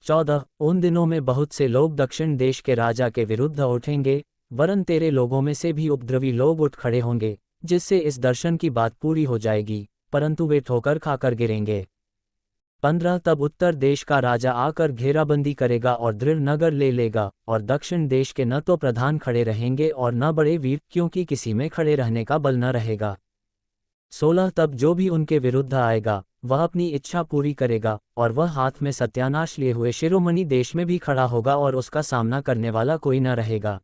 S1: 14 उन दिनों में बहुत से लोग दक्षिण देश के राजा के विरुद्ध उठेंगे, वरन तेरे लोगों में से भी उपद्रवी लोग उठ खड़े होंगे, जिससे इस दर्शन की बात पूरी हो जाएगी, परंतु वे ठोकर खाकर गिरेंगे। 15 तब उत्तर देश का राजा आकर घेराबंदी करेगा और दृढ़ नगर ले लेगा, और दक्षिण देश के न तो प्रधान खड़े रहेंगे और न बड़े वीर, क्योंकि किसी में खड़े रहने का बल न रहेगा। 16 तब जो भी उनके विरुद्ध आएगा वह अपनी इच्छा पूरी करेगा, और वह हाथ में सत्यानाश लिए हुए शिरोमणि देश में भी खड़ा होगा और उसका सामना करने वाला कोई न रहेगा।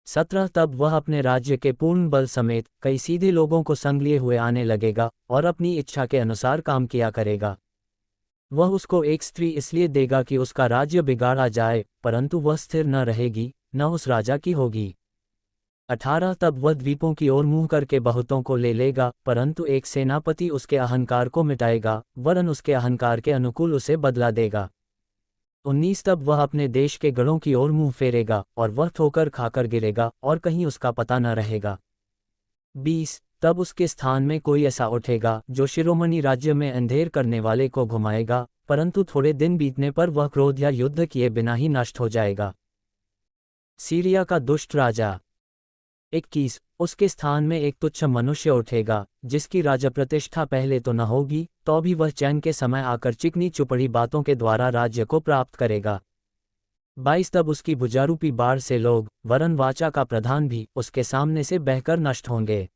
S1: 17 तब वह अपने राज्य के पूर्ण बल समेत कई सीधे लोगों को संग लिए हुए आने लगेगा और अपनी इच्छा के अनुसार काम किया करेगा। वह उसको एक स्त्री इसलिए देगा कि उसका राज्य बिगाड़ा जाए, परंतु वह स्थिर न रहेगी, न उस राजा की होगी। 18 तब वह द्वीपों की ओर मुंह करके बहुतों को ले लेगा, परंतु एक सेनापति उसके अहंकार को मिटाएगा, वरन उसके अहंकार के अनुकूल उसे बदला देगा। 19 तब वह अपने देश के गढ़ों की ओर मुंह फेरेगा और वह ठोकर खाकर गिरेगा और कहीं उसका पता न रहेगा। 20 तब उसके स्थान में कोई ऐसा उठेगा जो शिरोमणि राज्य में अंधेर करने वाले को घुमाएगा, परंतु थोड़े दिन बीतने पर वह क्रोध या युद्ध किए बिना ही नष्ट हो जाएगा। सीरिया का दुष्ट राजा। 21 उसके स्थान में एक तुच्छ मनुष्य उठेगा, जिसकी राजा प्रतिष्ठा पहले तो न होगी, तो भी वह चैन के समय आकर चिकनी चुपड़ी बातों के द्वारा राज्य को प्राप्त करेगा। 22 तब उसकी भुजारूपी बाढ़ से लोग, वरन वाचा का प्रधान भी, उसके सामने से बहकर नष्ट होंगे।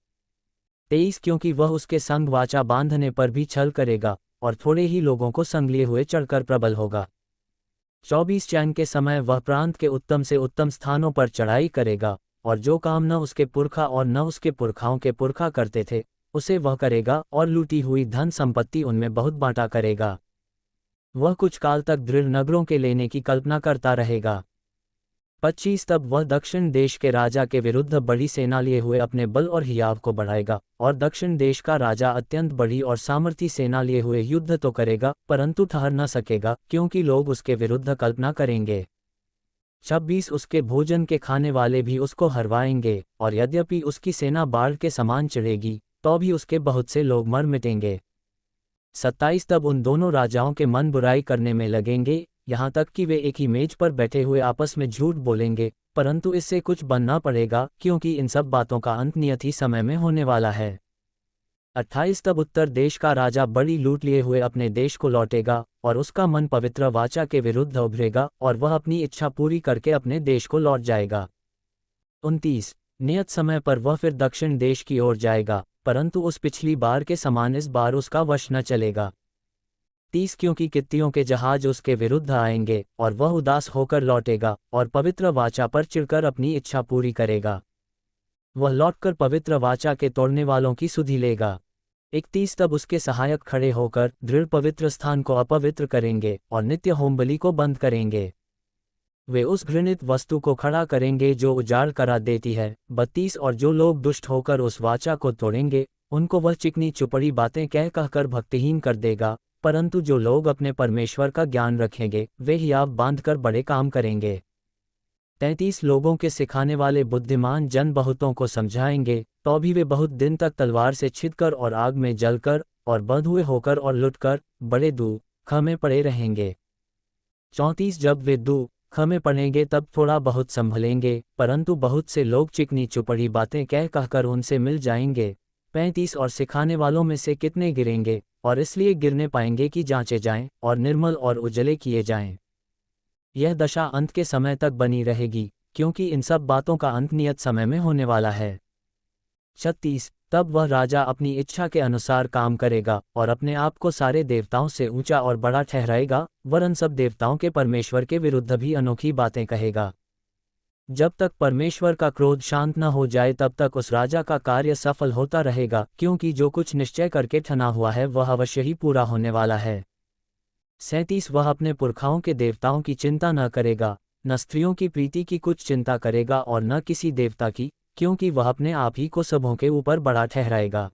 S1: 23 क्योंकि वह उसके संग वाचा बांधने पर भी छल करेगा और थोड़े ही लोगों को संग लिए हुए चढ़कर प्रबल होगा। 24 चैन के समय वह प्रांत के उत्तम से उत्तम स्थानों पर चढ़ाई करेगा, और जो काम न उसके पुरखा और न उसके पुरखाओं के पुरखा करते थे, उसे वह करेगा, और लूटी हुई धन संपत्ति उनमें बहुत बांटा करेगा। वह कुछ काल तक दृढ़ नगरों के लेने की कल्पना करता रहेगा। 25 तब वह दक्षिण देश के राजा के विरुद्ध बड़ी सेना लिए हुए अपने बल और हियाव को बढ़ाएगा, और दक्षिण देश का राजा अत्यंत बड़ी और सामर्थी सेना लिए हुए युद्ध तो करेगा, परंतु ठहर न सकेगा, क्योंकि लोग उसके विरुद्ध कल्पना करेंगे। 26 उसके भोजन के खाने वाले भी उसको हरवाएंगे, और यद्यपि उसकी सेना बाढ़ के समान चढ़ेगी, तो भी उसके बहुत से लोग मर मिटेंगे। 27 तब उन दोनों राजाओं के मन बुराई करने में लगेंगे, यहाँ तक कि वे एक ही मेज पर बैठे हुए आपस में झूठ बोलेंगे, परंतु इससे कुछ बनना पड़ेगा, क्योंकि इन सब बातों का अंत नियत ही समय में होने वाला है। 28 तब उत्तर देश का राजा बड़ी लूट लिए हुए अपने देश को लौटेगा, और उसका मन पवित्र वाचा के विरुद्ध उभरेगा, और वह अपनी इच्छा पूरी करके अपने देश को लौट जाएगा। 29 नियत समय पर वह फिर दक्षिण देश की ओर जाएगा, परंतु उस पिछली बार के समान इस बार उसका वश न चलेगा। 30 क्योंकि कित्तियों के जहाज उसके विरुद्ध आएंगे, और वह उदास होकर लौटेगा, और पवित्र वाचा पर चिढ़कर अपनी इच्छा पूरी करेगा। वह लौटकर पवित्र वाचा के तोड़ने वालों की सुधि लेगा। 31 तब उसके सहायक खड़े होकर दृढ़ पवित्र स्थान को अपवित्र करेंगे, और नित्य होमबलि को बंद करेंगे। वे उस घृणित वस्तु को खड़ा करेंगे जो उजाड़ करा देती है। 32 और जो लोग दुष्ट होकर उस वाचा को तोड़ेंगे, उनको वह चिकनी चुपड़ी बातें कह कहकर भक्तिहीन कर देगा, परंतु जो लोग अपने परमेश्वर का ज्ञान रखेंगे, वे हियाव बांधकर बड़े काम करेंगे। 33 लोगों के सिखाने वाले बुद्धिमान जन बहुतों को समझाएंगे, तो भी वे बहुत दिन तक तलवार से छिदकर और आग में जलकर और बंधुए होकर और लुटकर बड़े दुख में पड़े रहेंगे। 34 जब वे दुख में पड़ेंगे तब थोड़ा बहुत संभलेंगे, परंतु बहुत से लोग चिकनी चुपड़ी बातें कह कहकर उनसे मिल जाएंगे। 35 और सिखाने वालों में से कितने गिरेंगे, और इसलिए गिरने पाएंगे कि जांचे जाएं और निर्मल और उजले किए जाएं। यह दशा अंत के समय तक बनी रहेगी, क्योंकि इन सब बातों का अंत नियत समय में होने वाला है। 36 तब वह राजा अपनी इच्छा के अनुसार काम करेगा और अपने आप को सारे देवताओं से ऊंचा और बड़ा ठहराएगा, वरन सब देवताओं के परमेश्वर के विरुद्ध भी अनोखी बातें कहेगा। जब तक परमेश्वर का क्रोध शांत न हो जाए तब तक उस राजा का कार्य सफल होता रहेगा, क्योंकि जो कुछ निश्चय करके ठना हुआ है वह अवश्य ही पूरा होने वाला है। 37 वह अपने पुरखाओं के देवताओं की चिंता न करेगा, न स्त्रियों की प्रीति की कुछ चिंता करेगा और न किसी देवता की, क्योंकि वह अपने आप ही को सबों के ऊपर बड़ा ठहराएगा।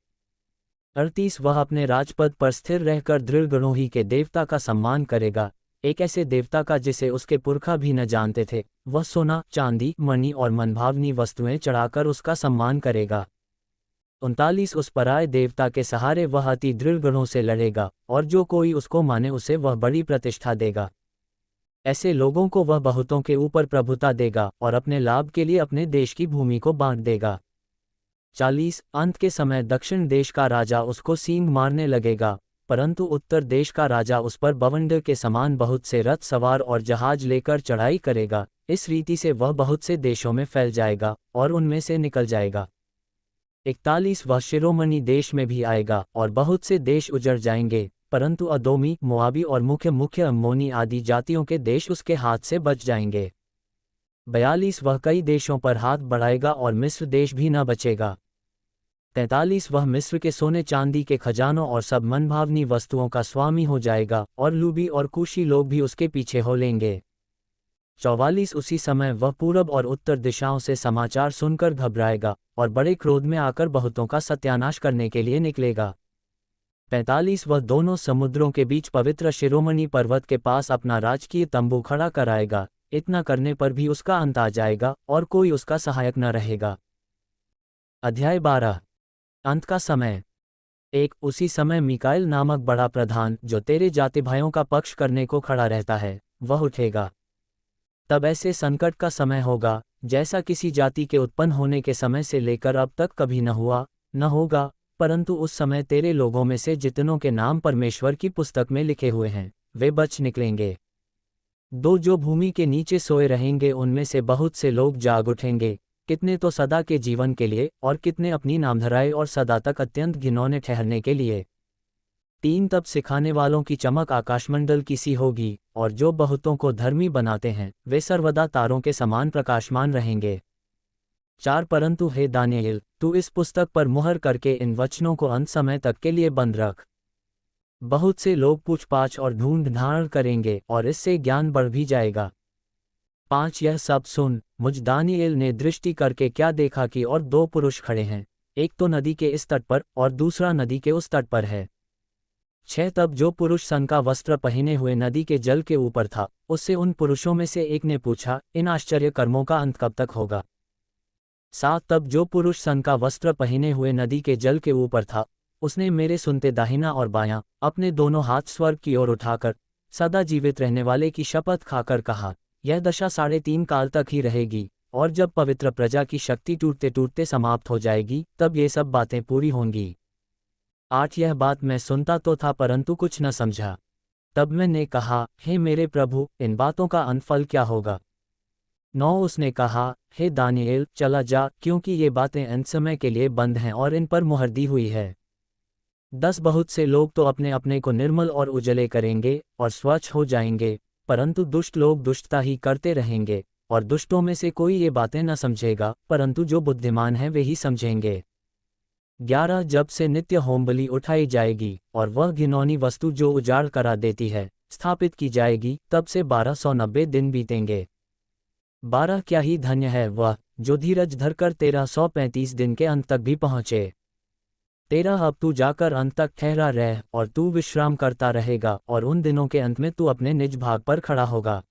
S1: 38 वह अपने राजपद पर स्थिर रहकर दृढ़गणोही के देवता का सम्मान करेगा, एक ऐसे देवता का जिसे उसके पुरखा भी न जानते थे। वह सोना, चांदी, मणि और मनभावनी वस्तुएं चढ़ाकर उसका सम्मान करेगा। 39 उस पराये देवता के सहारे वह अति दृढ़गणों से लड़ेगा, और जो कोई उसको माने उसे वह बड़ी प्रतिष्ठा देगा। ऐसे लोगों को वह बहुतों के ऊपर प्रभुता देगा और अपने लाभ के लिए अपने देश की भूमि को बांट देगा। 40 अंत के समय दक्षिण देश का राजा उसको सींग मारने लगेगा, परंतु उत्तर देश का राजा उस पर बवंडर के समान बहुत से रथ सवार और जहाज लेकर चढ़ाई करेगा। इस रीति से वह बहुत से देशों में फैल जाएगा और उनमें से निकल जाएगा। 41 वह शिरोमणि देश में भी आएगा और बहुत से देश उजड़ जाएंगे, परंतु अदोमी, मोआबी और मुख्य अम्मोनी आदि जातियों के देश उसके हाथ से बच जाएंगे। 42 वह कई देशों पर हाथ बढ़ाएगा और मिस्र देश भी न बचेगा। 43 वह मिस्र के सोने चांदी के खजानों और सब मनभावनी वस्तुओं का स्वामी हो जाएगा और लूबी और कुशी लोग भी उसके पीछे हो लेंगे। 44 उसी समय वह पूरब और उत्तर दिशाओं से समाचार सुनकर घबराएगा और बड़े क्रोध में आकर बहुतों का सत्यानाश करने के लिए निकलेगा। 45 वह दोनों समुद्रों के बीच पवित्र शिरोमणि पर्वत के पास अपना राजकीय तंबू खड़ा कराएगा, इतना करने पर भी उसका अंत आ जाएगा और कोई उसका सहायक न रहेगा। अध्याय 12 अंत का समय। उसी समय मिकाएल नामक बड़ा प्रधान, जो तेरे जाति भाइयों का पक्ष करने को खड़ा रहता है, वह उठेगा। तब ऐसे संकट का समय होगा जैसा किसी जाति के उत्पन्न होने के समय से लेकर अब तक कभी न हुआ, न होगा, परंतु उस समय तेरे लोगों में से जितनों के नाम परमेश्वर की पुस्तक में लिखे हुए हैं, वे बच निकलेंगे। जो भूमि के नीचे सोए रहेंगे उनमें से बहुत से लोग जाग उठेंगे, कितने तो सदा के जीवन के लिए और कितने अपनी नामधराई और सदा तक अत्यंत घिनौने ठहरने के लिए। 3 तब सिखाने वालों की चमक आकाशमंडल की सी होगी, और जो बहुतों को धर्मी बनाते हैं वे सर्वदा तारों के समान प्रकाशमान रहेंगे। 4 परंतु हे दानियेल, तू इस पुस्तक पर मुहर करके इन वचनों को अंत समय तक के लिए बंद रख। बहुत से लोग पूछपाछ और ढूंढ ढांढ करेंगे और इससे ज्ञान बढ़ भी जाएगा। 5 यह सब सुन, मुझ दानियेल ने दृष्टि करके क्या देखा कि और 2 पुरुष खड़े हैं, एक तो नदी के इस तट पर और दूसरा नदी के उस तट पर है। 6 तब जो पुरुष सन का वस्त्र पहने हुए नदी के जल के ऊपर था, उससे उन पुरुषों में से एक ने पूछा, इन आश्चर्य कर्मों का अंत कब तक होगा। 7 तब जो पुरुष सन का वस्त्र पहने हुए नदी के जल के ऊपर था, उसने मेरे सुनते दाहिना और बायां अपने दोनों हाथ स्वर्ग की ओर उठाकर सदा जीवित रहने वाले की शपथ खाकर कहा, यह दशा 3.5 काल तक ही रहेगी, और जब पवित्र प्रजा की शक्ति टूटते टूटते समाप्त हो जाएगी तब ये सब बातें पूरी होंगी। 8 यह बात मैं सुनता तो था परंतु कुछ न समझा। तब मैंने कहा, हे मेरे प्रभु, इन बातों का अंतफल क्या होगा। 9 उसने कहा, हे दानियेल, चला जा, क्योंकि ये बातें अंत समय के लिए बंद हैं और इन पर मुहर दी हुई है। 10 बहुत से लोग तो अपने अपने को निर्मल और उजले करेंगे और स्वच्छ हो जाएंगे, परंतु दुष्ट लोग दुष्टता ही करते रहेंगे, और दुष्टों में से कोई ये बातें न समझेगा, परंतु जो बुद्धिमान हैं वे ही समझेंगे। 11 जब से नित्य होमबलि उठाई जाएगी और वह घिनौनी वस्तु जो उजाड़ करा देती है स्थापित की जाएगी, तब से 1290 दिन बीतेंगे। 12 क्या ही धन्य है वह जो धीरज धरकर 1335 दिन के अंत तक भी पहुँचे। 13 अब तू जाकर अंत तक ठहरा रह और तू विश्राम करता रहेगा, और उन दिनों के अंत में तू अपने निज भाग पर खड़ा होगा।